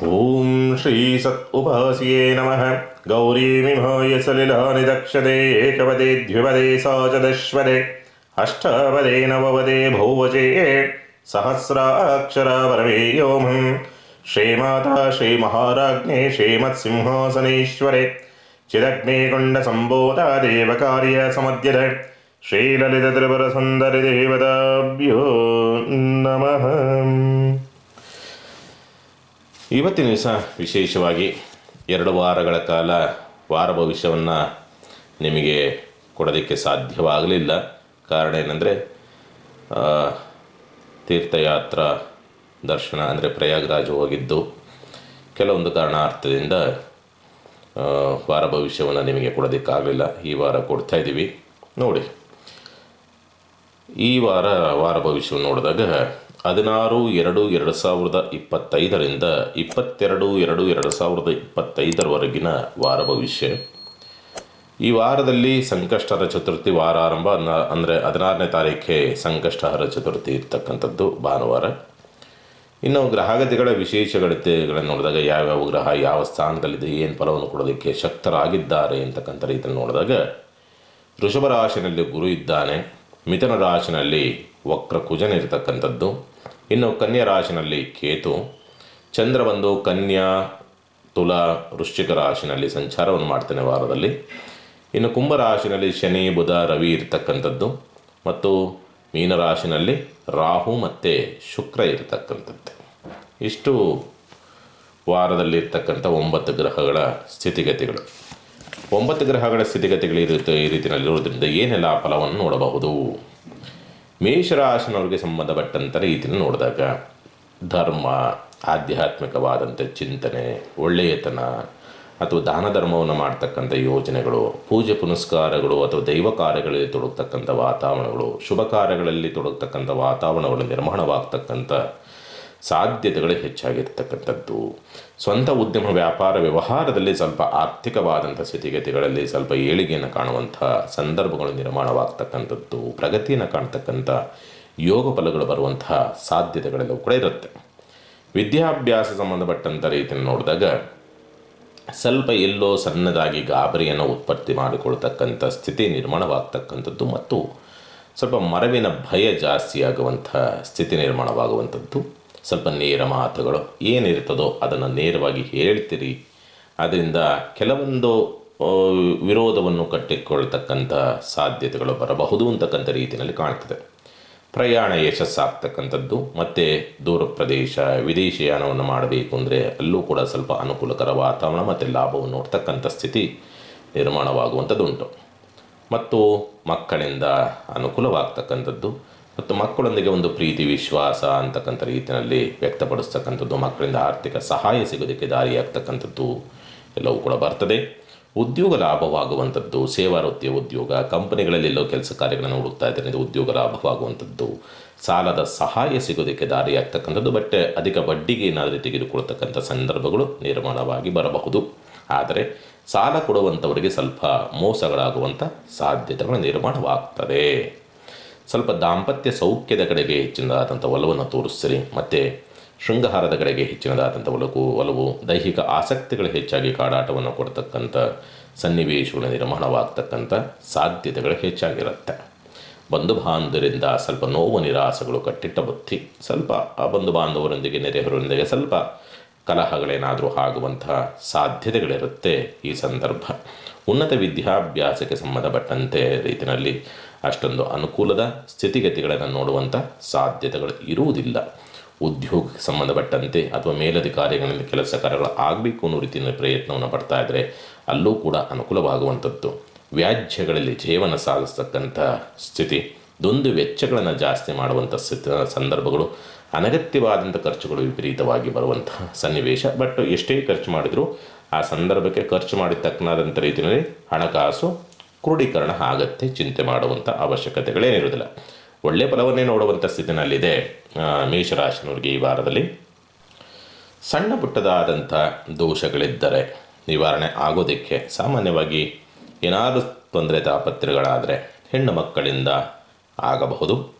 ಓಂ ಶ್ರೀ ಸತ್ ಉಪಾಸ್ಯೇ ನಮಃ. ಗೌರೀಮಿಮಾಯ ಸಲಿಲಾನಿದಕ್ಷತೆ ಏಕಪದೇ ದ್ವಿಪದೇ ಸಾಚದಶ್ವದೆ ಅಷ್ಟಾಪದೇ ನವಪದೇ ಬಹುವಚೇ ಸಹಸ್ರಾಕ್ಷರ ಪರಮೇಯೋಮಂ. ಶ್ರೀಮಾತಾ ಶ್ರೀಮಹಾರಾಜ್ಞೆ ಶ್ರೀಮತ್ಸಿಂಹಾಸನೇಶ್ವರೆ ಚಿದಗ್ನೇಕೊಂಡ ಸಂಬೋಧ ದೇವಕಾರ್ಯ ಸಮದ್ಯದ ಶ್ರೀಲಲಿತ ತ್ರಿಪುರ ಸುಂದರಿ ದೇವತಾಭ್ಯೋ ನಮಃ. ಇವತ್ತಿನ ದಿವಸ ವಿಶೇಷವಾಗಿ 2 ವಾರಗಳ ಕಾಲ ವಾರ ಭವಿಷ್ಯವನ್ನು ನಿಮಗೆ ಕೊಡೋದಕ್ಕೆ ಸಾಧ್ಯವಾಗಲಿಲ್ಲ. ಕಾರಣ ಏನಂದರೆ ತೀರ್ಥಯಾತ್ರಾ ದರ್ಶನ ಅಂದರೆ ಪ್ರಯಾಗ್ರಾಜ್ ಹೋಗಿದ್ದು ಕೆಲವೊಂದು ಕಾರಣಾರ್ಥದಿಂದ ವಾರ ಭವಿಷ್ಯವನ್ನು ನಿಮಗೆ ಕೊಡೋದಕ್ಕಾಗಲಿಲ್ಲ. ಈ ವಾರ ಕೊಡ್ತಾ ಇದ್ದೀವಿ ನೋಡಿ. ಈ ವಾರ ಭವಿಷ್ಯವನ್ನು ನೋಡಿದಾಗ 16/2/2025 22/2/2025 ವಾರ ಭವಿಷ್ಯ. ಈ ವಾರದಲ್ಲಿ ಸಂಕಷ್ಟಹರ ಚತುರ್ಥಿ ವಾರ ಆರಂಭ, ಅಂದರೆ 16ನೇ ತಾರೀಖೆ ಸಂಕಷ್ಟಹರ ಚತುರ್ಥಿ ಇರ್ತಕ್ಕಂಥದ್ದು ಭಾನುವಾರ. ಇನ್ನು ಗ್ರಹಗತಿಗಳ ವಿಶೇಷಗಳನ್ನು ನೋಡಿದಾಗ ಯಾವ್ಯಾವ ಗ್ರಹ ಯಾವ ಸ್ಥಾನದಲ್ಲಿದೆ, ಏನು ಫಲವನ್ನು ಕೊಡೋದಕ್ಕೆ ಶಕ್ತರಾಗಿದ್ದಾರೆ ಅಂತಕ್ಕಂಥ ರೀತಿಯಲ್ಲಿ ನೋಡಿದಾಗ ವೃಷಭ ರಾಶಿಯಲ್ಲಿ ಗುರು ಇದ್ದಾನೆ, ಮಿಥುನ ರಾಶಿನಲ್ಲಿ ವಕ್ರ ಕುಜನ ಇರತಕ್ಕಂಥದ್ದು, ಇನ್ನು ಕನ್ಯಾ ರಾಶಿನಲ್ಲಿ ಕೇತು, ಚಂದ್ರ ಬಂದು ಕನ್ಯಾ ತುಲಾ ವೃಶ್ಚಿಕ ರಾಶಿನಲ್ಲಿ ಸಂಚಾರವನ್ನು ಮಾಡ್ತಾನೆ ವಾರದಲ್ಲಿ. ಇನ್ನು ಕುಂಭ ರಾಶಿನಲ್ಲಿ ಶನಿ ಬುಧ ರವಿ ಇರತಕ್ಕಂಥದ್ದು, ಮತ್ತು ಮೀನರಾಶಿನಲ್ಲಿ ರಾಹು ಮತ್ತು ಶುಕ್ರ ಇರತಕ್ಕಂಥದ್ದು. ಇಷ್ಟು ವಾರದಲ್ಲಿರ್ತಕ್ಕಂಥ 9 ಗ್ರಹಗಳ ಸ್ಥಿತಿಗತಿಗಳು. 9 ಗ್ರಹಗಳ ಸ್ಥಿತಿಗತಿಗಳು ಈ ರೀತಿಯಲ್ಲಿರೋದ್ರಿಂದ ಏನೆಲ್ಲ ಫಲವನ್ನು ನೋಡಬಹುದು. ಮೇಷರಾಶಿನವ್ರಿಗೆ ಸಂಬಂಧಪಟ್ಟಂಥ ರೀತಿಯನ್ನು ನೋಡಿದಾಗ ಧರ್ಮ, ಆಧ್ಯಾತ್ಮಿಕವಾದಂಥ ಚಿಂತನೆ, ಒಳ್ಳೆಯತನ ಅಥವಾ ದಾನ ಧರ್ಮವನ್ನು ಮಾಡ್ತಕ್ಕಂಥ ಯೋಜನೆಗಳು, ಪೂಜೆ ಪುನಸ್ಕಾರಗಳು ಅಥವಾ ದೈವ ಕಾರ್ಯಗಳಲ್ಲಿ ತೊಡಗ್ತಕ್ಕಂಥ ವಾತಾವರಣಗಳು, ಶುಭ ಕಾರ್ಯಗಳಲ್ಲಿ ತೊಡಗ್ತಕ್ಕಂಥ ವಾತಾವರಣಗಳು ನಿರ್ಮಾಣವಾಗ್ತಕ್ಕಂಥ ಸಾಧ್ಯತೆಗಳು ಹೆಚ್ಚಾಗಿರ್ತಕ್ಕಂಥದ್ದು. ಸ್ವಂತ ಉದ್ಯಮ ವ್ಯಾಪಾರ ವ್ಯವಹಾರದಲ್ಲಿ ಸ್ವಲ್ಪ ಆರ್ಥಿಕವಾದಂಥ ಸ್ಥಿತಿಗತಿಗಳಲ್ಲಿ ಸ್ವಲ್ಪ ಏಳಿಗೆಯನ್ನು ಕಾಣುವಂಥ ಸಂದರ್ಭಗಳು ನಿರ್ಮಾಣವಾಗ್ತಕ್ಕಂಥದ್ದು, ಪ್ರಗತಿಯನ್ನು ಕಾಣ್ತಕ್ಕಂಥ ಯೋಗ ಫಲಗಳು ಬರುವಂತಹ ಸಾಧ್ಯತೆಗಳೆಲ್ಲವೂ ಕೂಡ ಇರುತ್ತೆ. ವಿದ್ಯಾಭ್ಯಾಸ ಸಂಬಂಧಪಟ್ಟಂಥ ರೀತಿಯನ್ನು ನೋಡಿದಾಗ ಸ್ವಲ್ಪ ಎಲ್ಲೋ ಸಣ್ಣದಾಗಿ ಗಾಬರಿಯನ್ನು ಉತ್ಪತ್ತಿ ಮಾಡಿಕೊಳ್ತಕ್ಕಂಥ ಸ್ಥಿತಿ ನಿರ್ಮಾಣವಾಗ್ತಕ್ಕಂಥದ್ದು, ಮತ್ತು ಸ್ವಲ್ಪ ಮರವಿನ ಭಯ ಜಾಸ್ತಿಯಾಗುವಂಥ ಸ್ಥಿತಿ ನಿರ್ಮಾಣವಾಗುವಂಥದ್ದು. ಸ್ವಲ್ಪ ನೇರ ಮಾತುಗಳು ಏನಿರ್ತದೋ ಅದನ್ನು ನೇರವಾಗಿ ಹೇಳ್ತೀರಿ, ಅದರಿಂದ ಕೆಲವೊಂದು ವಿರೋಧವನ್ನು ಕಟ್ಟಿಕೊಳ್ತಕ್ಕಂಥ ಸಾಧ್ಯತೆಗಳು ಬರಬಹುದು ಅಂತಕ್ಕಂಥ ರೀತಿಯಲ್ಲಿ ಕಾಣ್ತದೆ. ಪ್ರಯಾಣ ಯಶಸ್ಸಾಗ್ತಕ್ಕಂಥದ್ದು, ಮತ್ತು ದೂರ ಪ್ರದೇಶ ವಿದೇಶಿಯಾನವನ್ನು ಮಾಡಬೇಕು ಅಂದರೆ ಅಲ್ಲೂ ಕೂಡ ಸ್ವಲ್ಪ ಅನುಕೂಲಕರ ವಾತಾವರಣ ಮತ್ತು ಲಾಭವನ್ನು ನೋಡ್ತಕ್ಕಂಥ ಸ್ಥಿತಿ ನಿರ್ಮಾಣವಾಗುವಂಥದ್ದುಂಟು. ಮತ್ತು ಮಕ್ಕಳಿಂದ ಅನುಕೂಲವಾಗ್ತಕ್ಕಂಥದ್ದು, ಮತ್ತು ಮಕ್ಕಳೊಂದಿಗೆ ಒಂದು ಪ್ರೀತಿ ವಿಶ್ವಾಸ ಅಂತಕ್ಕಂಥ ರೀತಿಯಲ್ಲಿ ವ್ಯಕ್ತಪಡಿಸ್ತಕ್ಕಂಥದ್ದು, ಮಕ್ಕಳಿಂದ ಆರ್ಥಿಕ ಸಹಾಯ ಸಿಗೋದಕ್ಕೆ ದಾರಿಯಾಗ್ತಕ್ಕಂಥದ್ದು ಎಲ್ಲವೂ ಕೂಡ ಬರ್ತದೆ. ಉದ್ಯೋಗ ಲಾಭವಾಗುವಂಥದ್ದು, ಸೇವಾ ವೃತ್ತಿಯ ಉದ್ಯೋಗ, ಕಂಪನಿಗಳಲ್ಲಿ ಎಲ್ಲೋ ಕೆಲಸ ಕಾರ್ಯಗಳನ್ನು ಹುಡುಕ್ತಾ ಇದ್ದಾರೆ, ಇದು ಉದ್ಯೋಗ ಲಾಭವಾಗುವಂಥದ್ದು, ಸಾಲದ ಸಹಾಯ ಸಿಗೋದಕ್ಕೆ ದಾರಿಯಾಗ್ತಕ್ಕಂಥದ್ದು, ಬಟ್ ಅಧಿಕ ಬಡ್ಡಿಗೆ ಏನಾದರೂ ತೆಗೆದುಕೊಳ್ತಕ್ಕಂಥ ಸಂದರ್ಭಗಳು ನಿರ್ಮಾಣವಾಗಿ ಬರಬಹುದು. ಆದರೆ ಸಾಲ ಕೊಡುವಂಥವರಿಗೆ ಸ್ವಲ್ಪ ಮೋಸಗಳಾಗುವಂಥ ಸಾಧ್ಯತೆಗಳು ನಿರ್ಮಾಣವಾಗ್ತದೆ. ಸ್ವಲ್ಪ ದಾಂಪತ್ಯ ಸೌಖ್ಯದ ಕಡೆಗೆ ಹೆಚ್ಚಿನದಾದಂಥ ಒಲವನ್ನು ತೋರಿಸ್ತೀರಿ, ಮತ್ತು ಶೃಂಗಾರದ ಕಡೆಗೆ ಹೆಚ್ಚಿನದಾದಂಥ ಒಲವು, ದೈಹಿಕ ಆಸಕ್ತಿಗಳು ಹೆಚ್ಚಾಗಿ ಕಾಡಾಟವನ್ನು ಕೊಡ್ತಕ್ಕಂಥ ಸನ್ನಿವೇಶಗಳು ನಿರ್ಮಾಣವಾಗ್ತಕ್ಕಂಥ ಸಾಧ್ಯತೆಗಳು ಹೆಚ್ಚಾಗಿರುತ್ತೆ. ಬಂಧು ಬಾಂಧವರಿಂದ ಸ್ವಲ್ಪ ನೋವು ನಿರಾಸೆಗಳು, ಕಟ್ಟಿಟ್ಟ ಬುತ್ತಿ, ಸ್ವಲ್ಪ ಬಂಧು ಬಾಂಧವರೊಂದಿಗೆ ನೆರೆಹೊರೊಂದಿಗೆ ಸ್ವಲ್ಪ ಕಲಹಗಳೇನಾದರೂ ಆಗುವಂತಹ ಸಾಧ್ಯತೆಗಳಿರುತ್ತೆ ಈ ಸಂದರ್ಭ. ಉನ್ನತ ವಿದ್ಯಾಭ್ಯಾಸಕ್ಕೆ ಸಂಬಂಧಪಟ್ಟಂತೆ ರೀತಿಯಲ್ಲಿ ಅಷ್ಟೊಂದು ಅನುಕೂಲದ ಸ್ಥಿತಿಗತಿಗಳನ್ನು ನೋಡುವಂಥ ಸಾಧ್ಯತೆಗಳು ಇರುವುದಿಲ್ಲ. ಉದ್ಯೋಗಕ್ಕೆ ಸಂಬಂಧಪಟ್ಟಂತೆ ಅಥವಾ ಮೇಲಧಿಕಾರಿಗಳಿಂದ ಕೆಲಸ ಕಾರ್ಯಗಳು ಆಗಬೇಕು ಅನ್ನೋ ರೀತಿಯ ಪ್ರಯತ್ನವನ್ನು ಪಡ್ತಾ ಇದ್ದರೆ ಅಲ್ಲೂ ಕೂಡ ಅನುಕೂಲವಾಗುವಂಥದ್ದು. ವ್ಯಾಜ್ಯಗಳಲ್ಲಿ ಜೀವನ ಸಾಗಿಸ್ತಕ್ಕಂಥ ಸ್ಥಿತಿ, ದುಂದು ವೆಚ್ಚಗಳನ್ನು ಜಾಸ್ತಿ ಮಾಡುವಂಥ ಸಂದರ್ಭಗಳು, ಅನಗತ್ಯವಾದಂಥ ಖರ್ಚುಗಳು ವಿಪರೀತವಾಗಿ ಬರುವಂತಹ ಸನ್ನಿವೇಶ. ಬಟ್ ಎಷ್ಟೇ ಖರ್ಚು ಮಾಡಿದರೂ ಆ ಸಂದರ್ಭಕ್ಕೆ ಖರ್ಚು ಮಾಡಿದ ತಕ್ಕನಾದಂಥ ರೀತಿಯಲ್ಲಿ ಹಣಕಾಸು ಕ್ರೋಢೀಕರಣ ಆಗತ್ತೆ, ಚಿಂತೆ ಮಾಡುವಂಥ ಅವಶ್ಯಕತೆಗಳೇನಿರೋದಿಲ್ಲ. ಒಳ್ಳೆಯ ಫಲವನ್ನೇ ನೋಡುವಂಥ ಸ್ಥಿತಿನಲ್ಲಿದೆ ಮೇಷರಾಶಿನವ್ರಿಗೆ. ಈ ವಾರದಲ್ಲಿ ಸಣ್ಣ ಪುಟ್ಟದಾದಂಥ ದೋಷಗಳಿದ್ದರೆ ನಿವಾರಣೆ ಆಗೋದಕ್ಕೆ ಸಾಮಾನ್ಯವಾಗಿ ಏನಾದರೂ ತೊಂದರೆ ತಾಪತ್ರೆಗಳಾದರೆ ಹೆಣ್ಣು ಮಕ್ಕಳಿಂದ ಆಗಬಹುದು,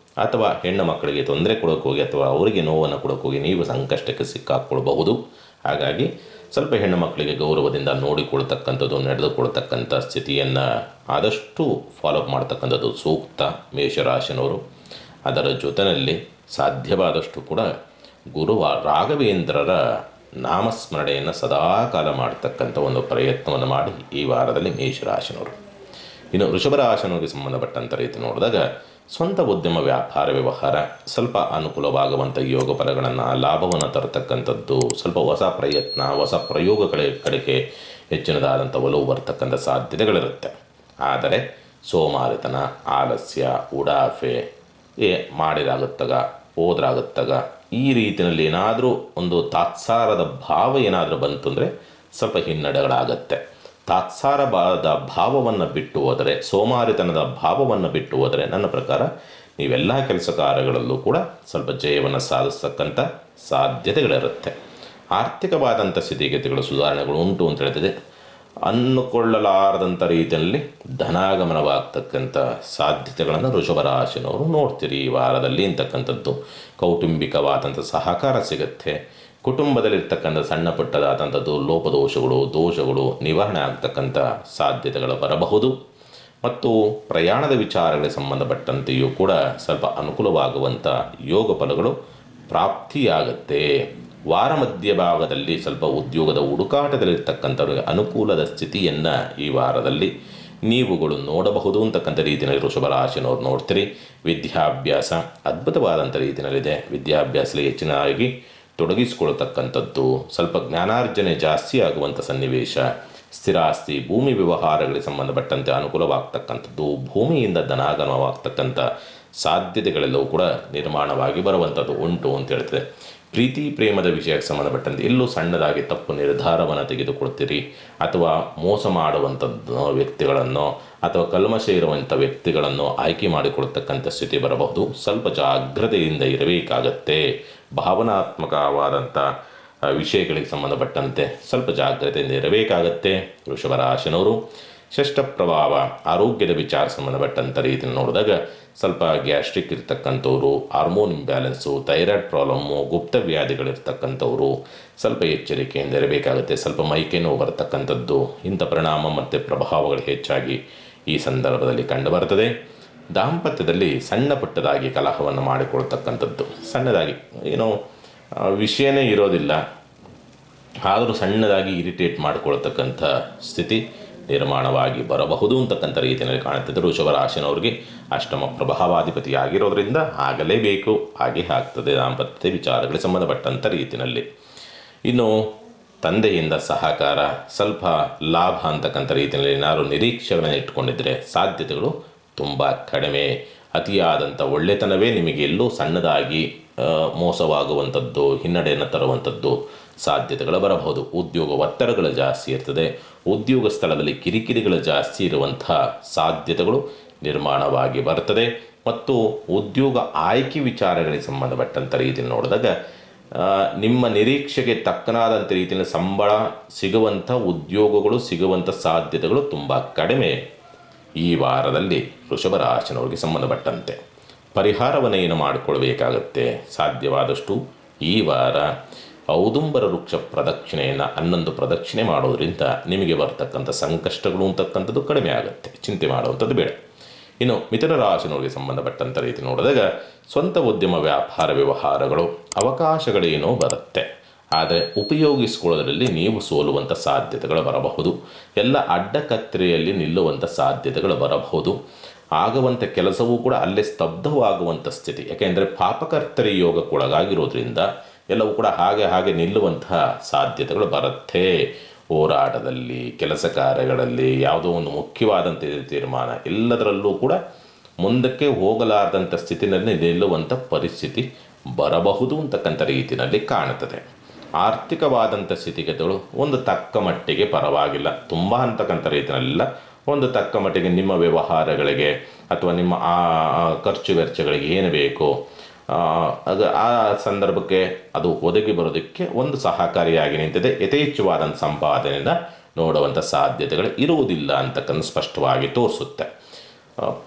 ಅಥವಾ ಹೆಣ್ಣು ಮಕ್ಕಳಿಗೆ ತೊಂದರೆ ಕೊಡೋಕ್ಕೋಗಿ ಅಥವಾ ಅವರಿಗೆ ನೋವನ್ನು ಕೊಡೋಕ್ಕೋಗಿ ನೀವು ಸಂಕಷ್ಟಕ್ಕೆ ಸಿಕ್ಕಾಕ್ಕೊಳ್ಬಹುದು. ಹಾಗಾಗಿ ಸ್ವಲ್ಪ ಹೆಣ್ಣು ಮಕ್ಕಳಿಗೆ ಗೌರವದಿಂದ ನೋಡಿಕೊಳ್ತಕ್ಕಂಥದ್ದು, ನಡೆದುಕೊಳ್ತಕ್ಕಂಥ ಸ್ಥಿತಿಯನ್ನು ಆದಷ್ಟು ಫಾಲೋಅಪ್ ಮಾಡ್ತಕ್ಕಂಥದ್ದು ಸೂಕ್ತ ಮೇಷರಾಶಿನವರು. ಅದರ ಜೊತೆಯಲ್ಲಿ ಸಾಧ್ಯವಾದಷ್ಟು ಕೂಡ ರಾಘವೇಂದ್ರರ ನಾಮಸ್ಮರಣೆಯನ್ನು ಸದಾಕಾಲ ಮಾಡ್ತಕ್ಕಂಥ ಒಂದು ಪ್ರಯತ್ನವನ್ನು ಮಾಡಿ ಈ ವಾರದಲ್ಲಿ ಮೇಷರಾಶಿನವರು. ಇನ್ನು ವೃಷಭರಾಶಿನವರಿಗೆ ಸಂಬಂಧಪಟ್ಟಂಥ ರೀತಿ ನೋಡಿದಾಗ ಸ್ವಂತ ಉದ್ಯಮ, ವ್ಯಾಪಾರ, ವ್ಯವಹಾರ ಸ್ವಲ್ಪ ಅನುಕೂಲವಾಗುವಂಥ ಯೋಗ ಫಲಗಳನ್ನು, ಲಾಭವನ್ನು ತರತಕ್ಕಂಥದ್ದು, ಸ್ವಲ್ಪ ಹೊಸ ಪ್ರಯತ್ನ, ಹೊಸ ಪ್ರಯೋಗಗಳ ಕಡೆಗೆ ಹೆಚ್ಚಿನದಾದಂಥ ಒಲವು ಬರ್ತಕ್ಕಂಥ ಸಾಧ್ಯತೆಗಳಿರುತ್ತೆ. ಆದರೆ ಸೋಮಾರಿತನ, ಆಲಸ್ಯ, ಉಡಾಫೆ, ಮಾಡಿದಾಗುತ್ತಾಗ ಹೋದ್ರಾಗುತ್ತಾಗ ಈ ರೀತಿಯಲ್ಲಿ ಏನಾದರೂ ಒಂದು ತಾತ್ಸಾರದ ಭಾವ ಏನಾದರೂ ಬಂತು ಅಂದರೆ ಸ್ವಲ್ಪ ಹಿನ್ನಡೆಗಳಾಗತ್ತೆ. ತಾತ್ಸಾರವಾದ ಭಾವವನ್ನು ಬಿಟ್ಟು ಹೋದರೆ, ಸೋಮಾರಿತನದ ಭಾವವನ್ನು ಬಿಟ್ಟು ಹೋದರೆ ನನ್ನ ಪ್ರಕಾರ ನೀವೆಲ್ಲ ಕೆಲಸ ಕಾರ್ಯಗಳಲ್ಲೂ ಕೂಡ ಸ್ವಲ್ಪ ಜಯವನ್ನು ಸಾಧಿಸ್ತಕ್ಕಂಥ ಸಾಧ್ಯತೆಗಳಿರುತ್ತೆ. ಆರ್ಥಿಕವಾದಂಥ ಸ್ಥಿತಿಗತಿಗಳು ಸುಧಾರಣೆಗಳು ಉಂಟು ಅಂತ ಹೇಳ್ತಿದೆ. ಅಂದುಕೊಳ್ಳಲಾರದಂಥ ರೀತಿಯಲ್ಲಿ ಧನಾಗಮನವಾಗ್ತಕ್ಕಂಥ ಸಾಧ್ಯತೆಗಳನ್ನು ವೃಷಭರಾಶಿನವರು ನೋಡ್ತೀರಿ ಈ ವಾರದಲ್ಲಿ ಅಂತಕ್ಕಂಥದ್ದು. ಕೌಟುಂಬಿಕವಾದಂಥ ಸಹಕಾರ ಸಿಗುತ್ತೆ. ಕುಟುಂಬದಲ್ಲಿರ್ತಕ್ಕಂಥ ಸಣ್ಣ ಪುಟ್ಟದಾದಂಥದ್ದು ದೋಷಗಳು ನಿವಾರಣೆ ಆಗ್ತಕ್ಕಂಥ ಸಾಧ್ಯತೆಗಳು ಬರಬಹುದು. ಮತ್ತು ಪ್ರಯಾಣದ ವಿಚಾರಗಳಿಗೆ ಸಂಬಂಧಪಟ್ಟಂತೆಯೂ ಕೂಡ ಸ್ವಲ್ಪ ಅನುಕೂಲವಾಗುವಂಥ ಯೋಗ ಫಲಗಳು ಪ್ರಾಪ್ತಿಯಾಗತ್ತೆ. ವಾರ ಮಧ್ಯಭಾಗದಲ್ಲಿ ಸ್ವಲ್ಪ ಉದ್ಯೋಗದ ಹುಡುಕಾಟದಲ್ಲಿರ್ತಕ್ಕಂಥವ್ರಿಗೆ ಅನುಕೂಲದ ಸ್ಥಿತಿಯನ್ನು ಈ ವಾರದಲ್ಲಿ ನೀವುಗಳು ನೋಡಬಹುದು ಅಂತಕ್ಕಂಥ ರೀತಿಯಲ್ಲಿ ವೃಷಭರಾಶಿನವ್ರು ನೋಡ್ತೀರಿ. ವಿದ್ಯಾಭ್ಯಾಸ ಅದ್ಭುತವಾದಂಥ ರೀತಿಯಲ್ಲಿದೆ. ವಿದ್ಯಾಭ್ಯಾಸದಲ್ಲಿ ಹೆಚ್ಚಿನಾಗಿ ತೊಡಗಿಸಿಕೊಳ್ತಕ್ಕಂಥದ್ದು, ಸ್ವಲ್ಪ ಜ್ಞಾನಾರ್ಜನೆ ಜಾಸ್ತಿ ಆಗುವಂಥ ಸನ್ನಿವೇಶ, ಸ್ಥಿರಾಸ್ತಿ, ಭೂಮಿ ವ್ಯವಹಾರಗಳಿಗೆ ಸಂಬಂಧಪಟ್ಟಂತೆ ಅನುಕೂಲವಾಗ್ತಕ್ಕಂಥದ್ದು, ಭೂಮಿಯಿಂದ ಧನಾಗಮನವಾಗ್ತಕ್ಕಂಥ ಸಾಧ್ಯತೆಗಳೆಲ್ಲವೂ ಕೂಡ ನಿರ್ಮಾಣವಾಗಿ ಬರುವಂಥದ್ದು ಉಂಟು ಅಂತ ಹೇಳ್ತದೆ. ಪ್ರೀತಿ ಪ್ರೇಮದ ವಿಷಯಕ್ಕೆ ಸಂಬಂಧಪಟ್ಟಂತೆ ಎಲ್ಲೂ ಸಣ್ಣದಾಗಿ ತಪ್ಪು ನಿರ್ಧಾರವನ್ನು ತೆಗೆದುಕೊಳ್ತೀರಿ, ಅಥವಾ ಮೋಸ ಮಾಡುವಂಥದ್ದು ವ್ಯಕ್ತಿಗಳನ್ನು ಅಥವಾ ಕಲ್ಮಶ ಇರುವಂಥ ವ್ಯಕ್ತಿಗಳನ್ನು ಆಯ್ಕೆ ಮಾಡಿಕೊಳ್ತಕ್ಕಂಥ ಸ್ಥಿತಿ ಬರಬಹುದು. ಸ್ವಲ್ಪ ಜಾಗ್ರತೆಯಿಂದ ಇರಬೇಕಾಗತ್ತೆ. ಭಾವನಾತ್ಮಕವಾದಂಥ ವಿಷಯಗಳಿಗೆ ಸಂಬಂಧಪಟ್ಟಂತೆ ಸ್ವಲ್ಪ ಜಾಗ್ರತೆಯಿಂದ ಇರಬೇಕಾಗತ್ತೆ ವೃಷಭರಾಶಿನವರು. ಷಷ್ಠ ಪ್ರಭಾವ ಆರೋಗ್ಯದ ವಿಚಾರ ಸಂಬಂಧಪಟ್ಟಂಥ ರೀತಿಯಲ್ಲಿ ನೋಡಿದಾಗ ಸ್ವಲ್ಪ ಗ್ಯಾಸ್ಟ್ರಿಕ್ ಇರ್ತಕ್ಕಂಥವ್ರು, ಹಾರ್ಮೋನ್ ಇಂಬ್ಯಾಲೆನ್ಸು, ಥೈರಾಯ್ಡ್ ಪ್ರಾಬ್ಲಮ್ಮು, ಗುಪ್ತ ವ್ಯಾಧಿಗಳಿರ್ತಕ್ಕಂಥವ್ರು ಸ್ವಲ್ಪ ಎಚ್ಚರಿಕೆಯಿಂದ ಇರಬೇಕಾಗುತ್ತೆ. ಸ್ವಲ್ಪ ಮೈಕೈ ನೋವು ಬರ್ತಕ್ಕಂಥದ್ದು, ಇಂಥ ಪರಿಣಾಮ ಮತ್ತು ಪ್ರಭಾವಗಳು ಹೆಚ್ಚಾಗಿ ಈ ಸಂದರ್ಭದಲ್ಲಿ ಕಂಡುಬರ್ತದೆ. ದಾಂಪತ್ಯದಲ್ಲಿ ಸಣ್ಣ ಪುಟ್ಟದಾಗಿ ಕಲಹವನ್ನು ಮಾಡಿಕೊಳ್ತಕ್ಕಂಥದ್ದು, ಸಣ್ಣದಾಗಿ ಏನೋ ವಿಷಯನೇ ಇರೋದಿಲ್ಲ, ಆದರೂ ಸಣ್ಣದಾಗಿ ಇರಿಟೇಟ್ ಮಾಡಿಕೊಳ್ತಕ್ಕಂಥ ಸ್ಥಿತಿ ನಿರ್ಮಾಣವಾಗಿ ಬರಬಹುದು ಅಂತಕ್ಕಂಥ ರೀತಿಯಲ್ಲಿ ಕಾಣುತ್ತದೆ. ವೃಷಭರಾಶಿನವ್ರಿಗೆ ಅಷ್ಟಮ ಪ್ರಭಾವಾಧಿಪತಿ ಆಗಿರೋದ್ರಿಂದ ಆಗಲೇಬೇಕು, ಹಾಗೆ ಆಗ್ತದೆ ದಾಂಪತ್ಯ ವಿಚಾರಗಳಿಗೆ ಸಂಬಂಧಪಟ್ಟಂಥ ರೀತಿಯಲ್ಲಿ. ಇನ್ನು ತಂದೆಯಿಂದ ಸಹಕಾರ, ಸ್ವಲ್ಪ ಲಾಭ ಅಂತಕ್ಕಂಥ ರೀತಿಯಲ್ಲಿ ಏನಾದರೂ ನಿರೀಕ್ಷೆಗಳನ್ನು ಇಟ್ಕೊಂಡಿದ್ದರೆ ಸಾಧ್ಯತೆಗಳು ತುಂಬ ಕಡಿಮೆ. ಅತಿಯಾದಂಥ ಒಳ್ಳೆತನವೇ ನಿಮಗೆ ಎಲ್ಲೂ ಸಣ್ಣದಾಗಿ ಮೋಸವಾಗುವಂಥದ್ದು, ಹಿನ್ನಡೆಯನ್ನು ತರುವಂಥದ್ದು ಸಾಧ್ಯತೆಗಳು ಬರಬಹುದು. ಉದ್ಯೋಗ ಒತ್ತಡಗಳು ಜಾಸ್ತಿ ಇರ್ತದೆ. ಉದ್ಯೋಗ ಸ್ಥಳದಲ್ಲಿ ಕಿರಿಕಿರಿಗಳು ಜಾಸ್ತಿ ಇರುವಂಥ ಸಾಧ್ಯತೆಗಳು ನಿರ್ಮಾಣವಾಗಿ ಬರ್ತದೆ. ಮತ್ತು ಉದ್ಯೋಗ ಆಯ್ಕೆ ವಿಚಾರಗಳಿಗೆ ಸಂಬಂಧಪಟ್ಟಂಥ ರೀತಿಯಲ್ಲಿ ನೋಡಿದಾಗ ನಿಮ್ಮ ನಿರೀಕ್ಷೆಗೆ ತಕ್ಕನಾದಂಥ ರೀತಿಯಲ್ಲಿ ಸಂಬಳ ಸಿಗುವಂಥ ಉದ್ಯೋಗಗಳು ಸಿಗುವಂಥ ಸಾಧ್ಯತೆಗಳು ತುಂಬ ಕಡಿಮೆ ಈ ವಾರದಲ್ಲಿ ವೃಷಭರಾಶಿನವರಿಗೆ ಸಂಬಂಧಪಟ್ಟಂತೆ. ಪರಿಹಾರವನ್ನು ಏನು ಮಾಡಿಕೊಳ್ಬೇಕಾಗತ್ತೆ ಸಾಧ್ಯವಾದಷ್ಟು ಈ ವಾರ ಔದುಂಬರ ವೃಕ್ಷ ಪ್ರದಕ್ಷಿಣೆಯನ್ನು 11 ಪ್ರದಕ್ಷಿಣೆ ಮಾಡೋದರಿಂದ ನಿಮಗೆ ಬರ್ತಕ್ಕಂಥ ಸಂಕಷ್ಟಗಳು ಅಂತಕ್ಕಂಥದ್ದು ಕಡಿಮೆ ಆಗುತ್ತೆ. ಚಿಂತೆ ಮಾಡುವಂಥದ್ದು ಬೇಡ. ಇನ್ನು ಮಿಥುನ ರಾಶಿನವರಿಗೆ ಸಂಬಂಧಪಟ್ಟಂಥ ರೀತಿ ನೋಡಿದಾಗ ಸ್ವಂತ ಉದ್ಯಮ, ವ್ಯಾಪಾರ, ವ್ಯವಹಾರಗಳು ಅವಕಾಶಗಳೇನೋ ಬರುತ್ತೆ, ಆದರೆ ಉಪಯೋಗಿಸಿಕೊಳ್ಳೋದ್ರಲ್ಲಿ ನೀವು ಸೋಲುವಂಥ ಸಾಧ್ಯತೆಗಳು ಬರಬಹುದು. ಎಲ್ಲ ಅಡ್ಡಕತ್ತರೆಯಲ್ಲಿ ನಿಲ್ಲುವಂಥ ಸಾಧ್ಯತೆಗಳು ಬರಬಹುದು. ಆಗುವಂಥ ಕೆಲಸವೂ ಕೂಡ ಅಲ್ಲೇ ಸ್ತಬ್ಧವಾಗುವಂಥ ಸ್ಥಿತಿ, ಯಾಕೆಂದರೆ ಪಾಪಕರ್ತರಿ ಯೋಗಕ್ಕೊಳಗಾಗಿರೋದ್ರಿಂದ ಎಲ್ಲವೂ ಕೂಡ ಹಾಗೆ ನಿಲ್ಲುವಂತಹ ಸಾಧ್ಯತೆಗಳು ಬರುತ್ತೆ. ಹೋರಾಟದಲ್ಲಿ, ಕೆಲಸ ಕಾರ್ಯಗಳಲ್ಲಿ, ಯಾವುದೋ ಒಂದು ಮುಖ್ಯವಾದಂಥ ತೀರ್ಮಾನ ಎಲ್ಲದರಲ್ಲೂ ಕೂಡ ಮುಂದಕ್ಕೆ ಹೋಗಲಾರದಂಥ ಸ್ಥಿತಿನಲ್ಲಿ ನಿಲ್ಲುವಂಥ ಪರಿಸ್ಥಿತಿ ಬರಬಹುದು ಅಂತಕ್ಕಂಥ ರೀತಿಯಲ್ಲಿ ಕಾಣುತ್ತದೆ. ಆರ್ಥಿಕವಾದಂಥ ಸ್ಥಿತಿಗತಿಗಳು ಒಂದು ತಕ್ಕ ಮಟ್ಟಿಗೆ ಪರವಾಗಿಲ್ಲ, ತುಂಬ ಅಂತಕ್ಕಂಥ ರೀತಿಯಲ್ಲ, ಒಂದು ತಕ್ಕ ಮಟ್ಟಿಗೆ ನಿಮ್ಮ ವ್ಯವಹಾರಗಳಿಗೆ ಅಥವಾ ನಿಮ್ಮ ಖರ್ಚು ವೆಚ್ಚಗಳಿಗೆ ಏನು ಬೇಕೋ ಅದು ಆ ಸಂದರ್ಭಕ್ಕೆ ಅದು ಒದಗಿ ಬರೋದಕ್ಕೆ ಒಂದು ಸಹಕಾರಿಯಾಗಿ ನಿಂತಿದೆ. ಯಥೇಚ್ಛವಾದಂಥ ಸಂಪಾದನೆಯಿಂದ ನೋಡುವಂಥ ಸಾಧ್ಯತೆಗಳು ಇರುವುದಿಲ್ಲ ಅಂತಕ್ಕಂಥ ಸ್ಪಷ್ಟವಾಗಿ ತೋರಿಸುತ್ತೆ.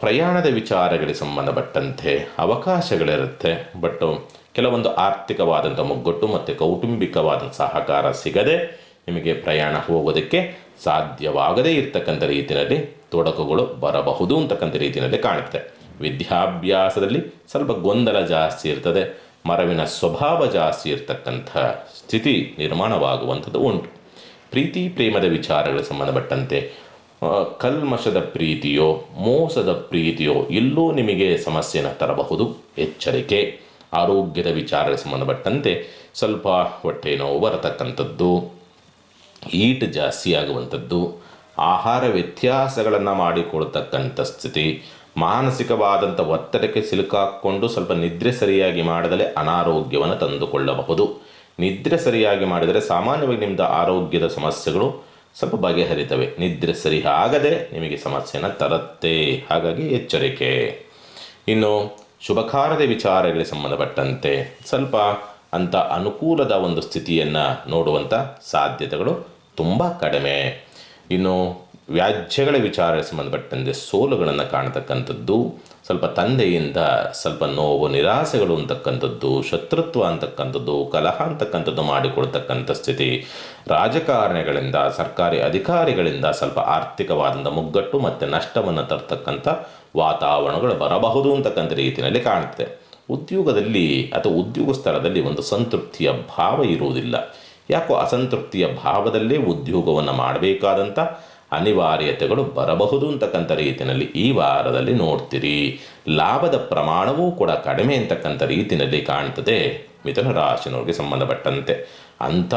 ಪ್ರಯಾಣದ ವಿಚಾರಗಳಿಗೆ ಸಂಬಂಧಪಟ್ಟಂತೆ ಅವಕಾಶಗಳಿರುತ್ತೆ, ಬಟ್ ಕೆಲವೊಂದು ಆರ್ಥಿಕವಾದಂಥ ಮುಗ್ಗಟ್ಟು ಮತ್ತು ಕೌಟುಂಬಿಕವಾದ ಸಹಕಾರ ಸಿಗದೆ ನಿಮಗೆ ಪ್ರಯಾಣ ಹೋಗೋದಕ್ಕೆ ಸಾಧ್ಯವಾಗದೇ ಇರತಕ್ಕಂಥ ರೀತಿಯಲ್ಲಿ ತೊಡಕುಗಳು ಬರಬಹುದು ಅಂತಕ್ಕಂಥ ರೀತಿಯಲ್ಲಿ ಕಾಣುತ್ತೆ. ವಿದ್ಯಾಭ್ಯಾಸದಲ್ಲಿ ಸ್ವಲ್ಪ ಗೊಂದಲ ಜಾಸ್ತಿ ಇರ್ತದೆ, ಮರವಿನ ಸ್ವಭಾವ ಜಾಸ್ತಿ ಇರತಕ್ಕಂಥ ಸ್ಥಿತಿ ನಿರ್ಮಾಣವಾಗುವಂಥದ್ದು ಉಂಟು. ಪ್ರೀತಿ ಪ್ರೇಮದ ವಿಚಾರಗಳಿಗೆ ಸಂಬಂಧಪಟ್ಟಂತೆ ಕಲ್ಮಶದ ಪ್ರೀತಿಯೋ ಮೋಸದ ಪ್ರೀತಿಯೋ ಎಲ್ಲೂ ನಿಮಗೆ ಸಮಸ್ಯೆಯನ್ನು ತರಬಹುದು, ಎಚ್ಚರಿಕೆ. ಆರೋಗ್ಯದ ವಿಚಾರಗಳಿಗೆ ಸಂಬಂಧಪಟ್ಟಂತೆ ಸ್ವಲ್ಪ ಹೊಟ್ಟೆ ನೋವು ಬರತಕ್ಕಂಥದ್ದು, ಈಟ್ ಜಾಸ್ತಿ ಆಗುವಂಥದ್ದು, ಆಹಾರ ವ್ಯತ್ಯಾಸಗಳನ್ನು ಮಾಡಿಕೊಳ್ತಕ್ಕಂಥ ಸ್ಥಿತಿ, ಮಾನಸಿಕವಾದಂಥ ಒತ್ತಡಕ್ಕೆ ಸಿಲುಕಾಕ್ಕೊಂಡು ಸ್ವಲ್ಪ ನಿದ್ರೆ ಸರಿಯಾಗಿ ಮಾಡದಲೇ ಅನಾರೋಗ್ಯವನ್ನು ತಂದುಕೊಳ್ಳಬಹುದು. ನಿದ್ರೆ ಸರಿಯಾಗಿ ಮಾಡಿದರೆ ಸಾಮಾನ್ಯವಾಗಿ ನಿಮ್ಮದು ಆರೋಗ್ಯದ ಸಮಸ್ಯೆಗಳು ಸ್ವಲ್ಪ ಬಗೆಹರಿತವೆ. ನಿದ್ರೆ ಸರಿ ಆಗದೆ ನಿಮಗೆ ಸಮಸ್ಯೆಯನ್ನು ತರುತ್ತೆ, ಹಾಗಾಗಿ ಎಚ್ಚರಿಕೆ. ಇನ್ನು ಶುಭ ಕಾರ್ಯದ ವಿಚಾರಗಳಿಗೆ ಸಂಬಂಧಪಟ್ಟಂತೆ ಸ್ವಲ್ಪ ಅಂಥ ಅನುಕೂಲದ ಒಂದು ಸ್ಥಿತಿಯನ್ನು ನೋಡುವಂಥ ಸಾಧ್ಯತೆಗಳು ತುಂಬ ಕಡಿಮೆ. ಇನ್ನು ವ್ಯಾಜ್ಯಗಳ ವಿಚಾರಕ್ಕೆ ಸಂಬಂಧಪಟ್ಟಂತೆ ಸೋಲುಗಳನ್ನು ಕಾಣತಕ್ಕಂಥದ್ದು, ಸ್ವಲ್ಪ ತಂದೆಯಿಂದ ಸ್ವಲ್ಪ ನೋವು ನಿರಾಸೆಗಳು ಅಂತಕ್ಕಂಥದ್ದು, ಶತ್ರುತ್ವ ಅಂತಕ್ಕಂಥದ್ದು, ಕಲಹ ಅಂತಕ್ಕಂಥದ್ದು ಮಾಡಿಕೊಡ್ತಕ್ಕಂಥ ಸ್ಥಿತಿ, ರಾಜಕಾರಣಿಗಳಿಂದ ಸರ್ಕಾರಿ ಅಧಿಕಾರಿಗಳಿಂದ ಸ್ವಲ್ಪ ಆರ್ಥಿಕವಾದಂಥ ಮುಗ್ಗಟ್ಟು ಮತ್ತು ನಷ್ಟವನ್ನು ತರ್ತಕ್ಕಂಥ ವಾತಾವರಣಗಳು ಬರಬಹುದು ಅಂತಕ್ಕಂಥ ರೀತಿಯಲ್ಲಿ ಕಾಣುತ್ತೆ. ಉದ್ಯೋಗದಲ್ಲಿ ಅಥವಾ ಉದ್ಯೋಗ ಸ್ಥಳದಲ್ಲಿ ಒಂದು ಸಂತೃಪ್ತಿಯ ಭಾವ ಇರುವುದಿಲ್ಲ. ಯಾಕೋ ಅಸಂತೃಪ್ತಿಯ ಭಾವದಲ್ಲೇ ಉದ್ಯೋಗವನ್ನು ಮಾಡಬೇಕಾದಂಥ ಅನಿವಾರ್ಯತೆಗಳು ಬರಬಹುದು ಅಂತಕ್ಕಂಥ ರೀತಿಯಲ್ಲಿ ಈ ವಾರದಲ್ಲಿ ನೋಡ್ತೀರಿ. ಲಾಭದ ಪ್ರಮಾಣವೂ ಕೂಡ ಕಡಿಮೆ ಅಂತಕ್ಕಂಥ ರೀತಿಯಲ್ಲಿ ಕಾಣ್ತದೆ ಮಿಥುನ ರಾಶಿನವ್ರಿಗೆ ಸಂಬಂಧಪಟ್ಟಂತೆ. ಅಂಥ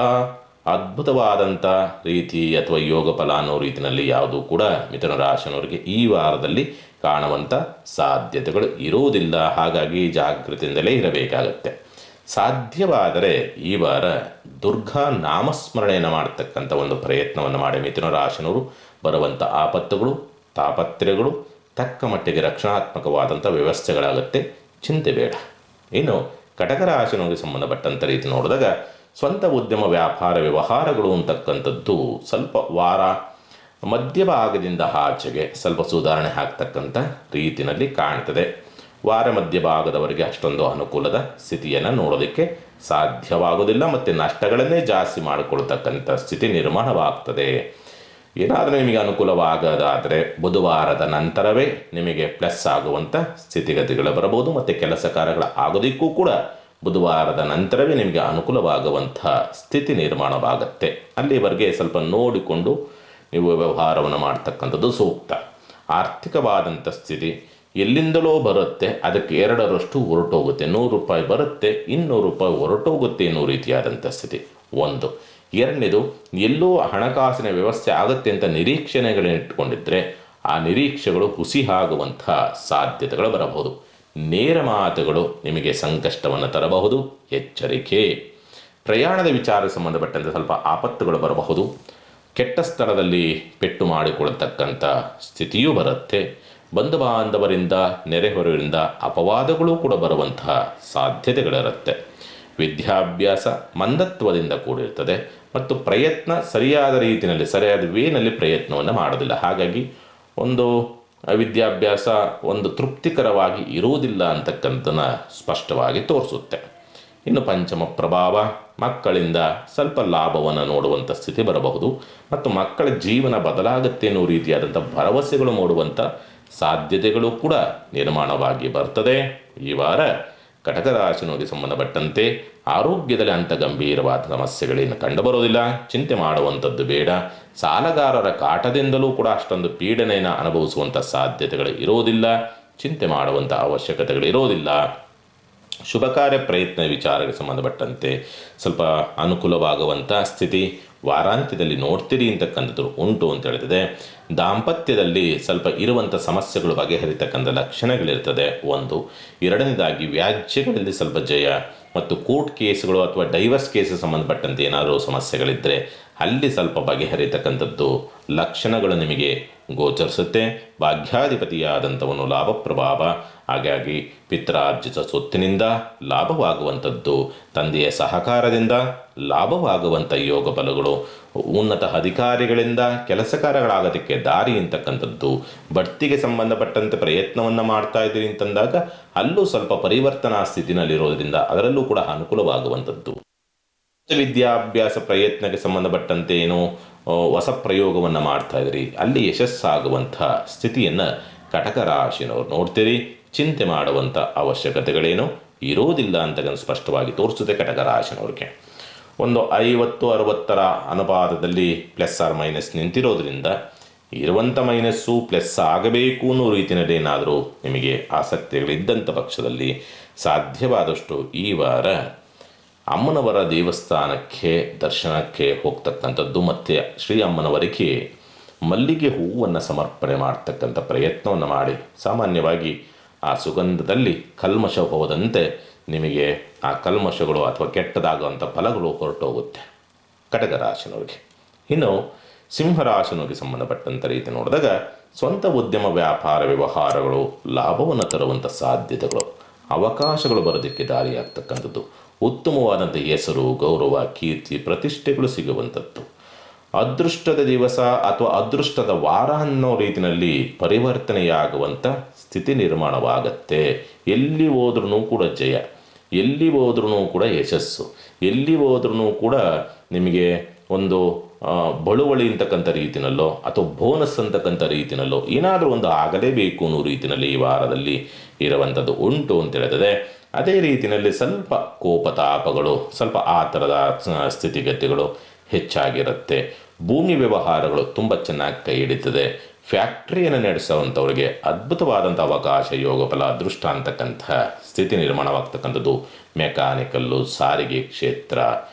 ಅದ್ಭುತವಾದಂಥ ರೀತಿ ಅಥವಾ ಯೋಗ ಫಲ ಅನ್ನೋ ರೀತಿಯಲ್ಲಿ ಯಾವುದೂ ಕೂಡ ಮಿಥುನ ರಾಶಿನವರಿಗೆ ಈ ವಾರದಲ್ಲಿ ಕಾಣುವಂಥ ಸಾಧ್ಯತೆಗಳು ಇರುವುದಿಲ್ಲ. ಹಾಗಾಗಿ ಜಾಗೃತಿಯಿಂದಲೇ ಇರಬೇಕಾಗತ್ತೆ. ಸಾಧ್ಯವಾದರೆ ಈ ವಾರ ದುರ್ಗಾ ನಾಮಸ್ಮರಣೆಯನ್ನು ಮಾಡ್ತಕ್ಕಂಥ ಒಂದು ಪ್ರಯತ್ನವನ್ನು ಮಾಡಿ ಮಿಥುನ ರಾಶಿನವರು ಬರುವಂಥ ಆಪತ್ತುಗಳು ತಾಪತ್ರೆಗಳು ತಕ್ಕ ಮಟ್ಟಿಗೆ ರಕ್ಷಣಾತ್ಮಕವಾದಂಥ ವ್ಯವಸ್ಥೆಗಳಾಗುತ್ತೆ, ಚಿಂತೆ ಬೇಡ. ಇನ್ನು ಕಟಕ ರಾಶಿನವರಿಗೆ ಸಂಬಂಧಪಟ್ಟಂಥ ರೀತಿ ನೋಡಿದಾಗ ಸ್ವಂತ ಉದ್ಯಮ ವ್ಯಾಪಾರ ವ್ಯವಹಾರಗಳು ಅಂತಕ್ಕಂಥದ್ದು ಸ್ವಲ್ಪ ವಾರ ಮಧ್ಯಭಾಗದಿಂದ ಆಚೆಗೆ ಸ್ವಲ್ಪ ಸುಧಾರಣೆ ಆಗ್ತಕ್ಕಂಥ ರೀತಿಯಲ್ಲಿ ಕಾಣ್ತದೆ. ವಾರ ಮಧ್ಯಭಾಗದವರೆಗೆ ಅಷ್ಟೊಂದು ಅನುಕೂಲದ ಸ್ಥಿತಿಯನ್ನು ನೋಡೋದಕ್ಕೆ ಸಾಧ್ಯವಾಗೋದಿಲ್ಲ ಮತ್ತು ನಷ್ಟಗಳನ್ನೇ ಜಾಸ್ತಿ ಮಾಡಿಕೊಳ್ತಕ್ಕಂಥ ಸ್ಥಿತಿ ನಿರ್ಮಾಣವಾಗ್ತದೆ. ಏನಾದರೂ ನಿಮಗೆ ಅನುಕೂಲವಾಗದಾದರೆ ಬುಧವಾರದ ನಂತರವೇ ನಿಮಗೆ ಪ್ಲಸ್ ಆಗುವಂಥ ಸ್ಥಿತಿಗತಿಗಳು ಬರಬಹುದು ಮತ್ತು ಕೆಲಸ ಕಾರ್ಯಗಳ ಆಗೋದಕ್ಕೂ ಕೂಡ ಬುಧವಾರದ ನಂತರವೇ ನಿಮಗೆ ಅನುಕೂಲವಾಗುವಂಥ ಸ್ಥಿತಿ ನಿರ್ಮಾಣವಾಗುತ್ತೆ. ಅಲ್ಲಿವರೆಗೆ ಸ್ವಲ್ಪ ನೋಡಿಕೊಂಡು ನೀವು ವ್ಯವಹಾರವನ್ನು ಮಾಡ್ತಕ್ಕಂಥದ್ದು ಸೂಕ್ತ. ಆರ್ಥಿಕವಾದಂಥ ಸ್ಥಿತಿ ಎಲ್ಲಿಂದಲೋ ಬರುತ್ತೆ, ಅದಕ್ಕೆ 2ರಷ್ಟು ಹೊರಟೋಗುತ್ತೆ. 100 ರೂಪಾಯಿ ಬರುತ್ತೆ, 200 ರೂಪಾಯಿ ಹೊರಟೋಗುತ್ತೆ ಅನ್ನೋ ರೀತಿಯಾದಂಥ ಸ್ಥಿತಿ ಒಂದು. ಎರಡನೇದು, ಎಲ್ಲೋ ಹಣಕಾಸಿನ ವ್ಯವಸ್ಥೆ ಆಗುತ್ತೆ ಅಂತ ನಿರೀಕ್ಷಣೆಗಳನ್ನಿಟ್ಕೊಂಡಿದ್ದರೆ ಆ ನಿರೀಕ್ಷೆಗಳು ಹುಸಿ ಆಗುವಂಥ ಸಾಧ್ಯತೆಗಳು ಬರಬಹುದು. ನೇರ ಮಾತುಗಳು ನಿಮಗೆ ಸಂಕಷ್ಟವನ್ನು ತರಬಹುದು, ಎಚ್ಚರಿಕೆ. ಪ್ರಯಾಣದ ವಿಚಾರಕ್ಕೆ ಸಂಬಂಧಪಟ್ಟಂತೆ ಸ್ವಲ್ಪ ಆಪತ್ತುಗಳು ಬರಬಹುದು. ಕೆಟ್ಟ ಸ್ಥಳದಲ್ಲಿ ಪೆಟ್ಟು ಮಾಡಿಕೊಳ್ಳತಕ್ಕಂಥ ಸ್ಥಿತಿಯೂ ಬರುತ್ತೆ. ಬಂಧು ಬಾಂಧವರಿಂದ ನೆರೆಹೊರೆಯಿಂದ ಅಪವಾದಗಳು ಕೂಡ ಬರುವಂತಹ ಸಾಧ್ಯತೆಗಳಿರುತ್ತೆ. ವಿದ್ಯಾಭ್ಯಾಸ ಮಂದತ್ವದಿಂದ ಕೂಡಿರ್ತದೆ ಮತ್ತು ಪ್ರಯತ್ನ ಸರಿಯಾದ ರೀತಿಯಲ್ಲಿ ಸರಿಯಾದ ವೇನಲ್ಲಿ ಪ್ರಯತ್ನವನ್ನು ಮಾಡೋದಿಲ್ಲ. ಹಾಗಾಗಿ ಒಂದು ವಿದ್ಯಾಭ್ಯಾಸ ಒಂದು ತೃಪ್ತಿಕರವಾಗಿ ಇರುವುದಿಲ್ಲ ಅಂತಕ್ಕಂಥದ್ದನ್ನು ಸ್ಪಷ್ಟವಾಗಿ ತೋರಿಸುತ್ತೆ. ಇನ್ನು ಪಂಚಮ ಪ್ರಭಾವ, ಮಕ್ಕಳಿಂದ ಸ್ವಲ್ಪ ಲಾಭವನ್ನು ನೋಡುವಂಥ ಸ್ಥಿತಿ ಬರಬಹುದು ಮತ್ತು ಮಕ್ಕಳ ಜೀವನ ಬದಲಾಗುತ್ತೆ ಅನ್ನೋ ರೀತಿಯಾದಂಥ ಭರವಸೆಗಳು ಮೂಡುವಂಥ ಸಾಧ್ಯತೆಗಳು ಕೂಡ ನಿರ್ಮಾಣವಾಗಿ ಬರ್ತದೆ. ಈ ವಾರ ಕಟಕ ರಾಶಿನವರಿಗೆ ಸಂಬಂಧಪಟ್ಟಂತೆ ಆರೋಗ್ಯದಲ್ಲಿ ಅಂಥ ಗಂಭೀರವಾದ ಸಮಸ್ಯೆಗಳೇನು ಕಂಡುಬರೋದಿಲ್ಲ, ಚಿಂತೆ ಮಾಡುವಂಥದ್ದು ಬೇಡ. ಸಾಲಗಾರರ ಕಾಟದಿಂದಲೂ ಕೂಡ ಅಷ್ಟೊಂದು ಪೀಡನೆಯನ್ನು ಅನುಭವಿಸುವಂಥ ಸಾಧ್ಯತೆಗಳು ಇರೋದಿಲ್ಲ, ಚಿಂತೆ ಮಾಡುವಂಥ ಅವಶ್ಯಕತೆಗಳು ಇರೋದಿಲ್ಲ. ಶುಭ ಕಾರ್ಯ ಪ್ರಯತ್ನ ವಿಚಾರಕ್ಕೆ ಸಂಬಂಧಪಟ್ಟಂತೆ ಸ್ವಲ್ಪ ಅನುಕೂಲವಾಗುವಂಥ ಸ್ಥಿತಿ ವಾರಾಂತ್ಯದಲ್ಲಿ ನೋಡ್ತೀರಿ ಅಂತಕ್ಕಂಥದ್ದು ಉಂಟು ಅಂತ ಹೇಳ್ತದೆ. ದಾಂಪತ್ಯದಲ್ಲಿ ಸ್ವಲ್ಪ ಇರುವಂಥ ಸಮಸ್ಯೆಗಳು ಬಗೆಹರಿತಕ್ಕಂಥ ಲಕ್ಷಣಗಳಿರ್ತದೆ ಒಂದು. ಎರಡನೇದಾಗಿ ವ್ಯಾಜ್ಯಗಳಲ್ಲಿ ಸ್ವಲ್ಪ ಜಯ ಮತ್ತು ಕೋರ್ಟ್ ಕೇಸ್ಗಳು ಅಥವಾ ಡೈವರ್ಸ್ ಕೇಸ್ ಸಂಬಂಧಪಟ್ಟಂತೆ ಏನಾದರೂ ಸಮಸ್ಯೆಗಳಿದ್ದರೆ ಅಲ್ಲಿ ಸ್ವಲ್ಪ ಬಗೆಹರಿತಕ್ಕಂಥದ್ದು ಲಕ್ಷಣಗಳು ನಿಮಗೆ ಗೋಚರಿಸುತ್ತೆ. ಭಾಗ್ಯಾಧಿಪತಿಯಾದಂಥವನು ಲಾಭ ಪ್ರಭಾವ, ಹಾಗಾಗಿ ಪಿತ್ರಾರ್ಜಿತ ಸ್ವತ್ತಿನಿಂದ ಲಾಭವಾಗುವಂಥದ್ದು, ತಂದೆಯ ಸಹಕಾರದಿಂದ ಲಾಭವಾಗುವಂಥ ಯೋಗ ಫಲಗಳು, ಉನ್ನತ ಅಧಿಕಾರಿಗಳಿಂದ ಕೆಲಸ ಕಾರ್ಯಗಳಾಗೋದಕ್ಕೆ ದಾರಿ ಅಂತಕ್ಕಂಥದ್ದು, ಬಡ್ತಿಗೆ ಸಂಬಂಧಪಟ್ಟಂತೆ ಪ್ರಯತ್ನವನ್ನು ಮಾಡ್ತಾ ಇದ್ದೀರಿ ಅಂತಂದಾಗ ಅಲ್ಲೂ ಸ್ವಲ್ಪ ಪರಿವರ್ತನಾ ಸ್ಥಿತಿನಲ್ಲಿರೋದ್ರಿಂದ ಅದರಲ್ಲೂ ಕೂಡ ಅನುಕೂಲವಾಗುವಂಥದ್ದು. ವಿದ್ಯಾಭ್ಯಾಸ ಪ್ರಯತ್ನಕ್ಕೆ ಸಂಬಂಧಪಟ್ಟಂತೆ ಏನೋ ಹೊಸ ಪ್ರಯೋಗವನ್ನು ಮಾಡ್ತಾ ಇದ್ರಿ, ಅಲ್ಲಿ ಯಶಸ್ಸಾಗುವಂಥ ಸ್ಥಿತಿಯನ್ನು ಕಟಕ ರಾಶಿನವ್ರು ನೋಡ್ತೀರಿ. ಚಿಂತೆ ಮಾಡುವಂಥ ಅವಶ್ಯಕತೆಗಳೇನು ಇರೋದಿಲ್ಲ ಅಂತ ಸ್ಪಷ್ಟವಾಗಿ ತೋರಿಸುತ್ತೆ ಕಟಕ ರಾಶಿನವ್ರಿಗೆ. ಒಂದು 50-60 ಅನುಪಾತದಲ್ಲಿ ಪ್ಲಸ್ ಆರ್ ಮೈನಸ್ ನಿಂತಿರೋದ್ರಿಂದ ಇರುವಂಥ ಮೈನಸ್ಸು ಪ್ಲಸ್ ಆಗಬೇಕು ಅನ್ನೋ ರೀತಿಯಲ್ಲಿ ಏನಾದರೂ ನಿಮಗೆ ಆಸಕ್ತಿಗಳಿದ್ದಂಥ ಪಕ್ಷದಲ್ಲಿ ಸಾಧ್ಯವಾದಷ್ಟು ಈ ವಾರ ಅಮ್ಮನವರ ದೇವಸ್ಥಾನಕ್ಕೆ ದರ್ಶನಕ್ಕೆ ಹೋಗ್ತಕ್ಕಂಥದ್ದು ಮತ್ತು ಶ್ರೀ ಅಮ್ಮನವರಿಗೆ ಮಲ್ಲಿಗೆ ಹೂವನ್ನು ಸಮರ್ಪಣೆ ಮಾಡ್ತಕ್ಕಂಥ ಪ್ರಯತ್ನವನ್ನು ಮಾಡಿ. ಸಾಮಾನ್ಯವಾಗಿ ಆ ಸುಗಂಧದಲ್ಲಿ ಕಲ್ಮಶ ಹೋದಂತೆ ನಿಮಗೆ ಆ ಕಲ್ಮಶಗಳು ಅಥವಾ ಕೆಟ್ಟದಾಗುವಂಥ ಫಲಗಳು ಹೊರಟೋಗುತ್ತೆ ಕಟಕ ರಾಶಿನವರಿಗೆ. ಇನ್ನು ಸಿಂಹರಾಶಿನವರಿಗೆ ಸಂಬಂಧಪಟ್ಟಂಥ ರೀತಿ ನೋಡಿದಾಗ ಸ್ವಂತ ಉದ್ಯಮ ವ್ಯಾಪಾರ ವ್ಯವಹಾರಗಳು ಲಾಭವನ್ನು ತರುವಂಥ ಸಾಧ್ಯತೆಗಳು, ಅವಕಾಶಗಳು ಬರೋದಕ್ಕೆ ದಾರಿಯಾಗ್ತಕ್ಕಂಥದ್ದು, ಉತ್ತಮವಾದಂಥ ಹೆಸರು ಗೌರವ ಕೀರ್ತಿ ಪ್ರತಿಷ್ಠೆಗಳು ಸಿಗುವಂಥದ್ದು, ಅದೃಷ್ಟದ ದಿವಸ ಅಥವಾ ಅದೃಷ್ಟದ ವಾರ ಅನ್ನೋ ರೀತಿಯಲ್ಲಿ ಪರಿವರ್ತನೆಯಾಗುವಂಥ ಸ್ಥಿತಿ ನಿರ್ಮಾಣವಾಗತ್ತೆ. ಎಲ್ಲಿ ಹೋದ್ರೂ ಕೂಡ ಜಯ, ಎಲ್ಲಿ ಹೋದ್ರೂ ಕೂಡ ಯಶಸ್ಸು, ಎಲ್ಲಿ ಹೋದ್ರೂ ಕೂಡ ನಿಮಗೆ ಒಂದು ಬಳುವಳಿ ಅಂತಕ್ಕಂಥ ರೀತಿಯಲ್ಲೋ ಅಥವಾ ಬೋನಸ್ ಅಂತಕ್ಕಂಥ ರೀತಿಯಲ್ಲೋ ಏನಾದರೂ ಒಂದು ಆಗಲೇಬೇಕು ಅನ್ನೋ ರೀತಿಯಲ್ಲಿ ಈ ವಾರದಲ್ಲಿ ಇರುವಂಥದ್ದು ಉಂಟು ಅಂತ ಹೇಳ್ತದೆ. ಅದೇ ರೀತಿಯಲ್ಲಿ ಸ್ವಲ್ಪ ಕೋಪತಾಪಗಳು, ಸ್ವಲ್ಪ ಆ ಥರದ ಸ್ಥಿತಿಗತಿಗಳು ಹೆಚ್ಚಾಗಿರುತ್ತೆ. ಭೂಮಿ ವ್ಯವಹಾರಗಳು ತುಂಬ ಚೆನ್ನಾಗಿ ಕೈ ಹಿಡಿತದೆ. ಫ್ಯಾಕ್ಟ್ರಿಯನ್ನು ನಡೆಸುವಂಥವ್ರಿಗೆ ಅದ್ಭುತವಾದಂಥ ಅವಕಾಶ, ಯೋಗ ಫಲ, ಅದೃಷ್ಟ ಅಂತಕ್ಕಂಥ ಸ್ಥಿತಿ ನಿರ್ಮಾಣವಾಗ್ತಕ್ಕಂಥದ್ದು. ಮೆಕ್ಯಾನಿಕಲ್ಲು, ಸಾರಿಗೆ ಕ್ಷೇತ್ರ,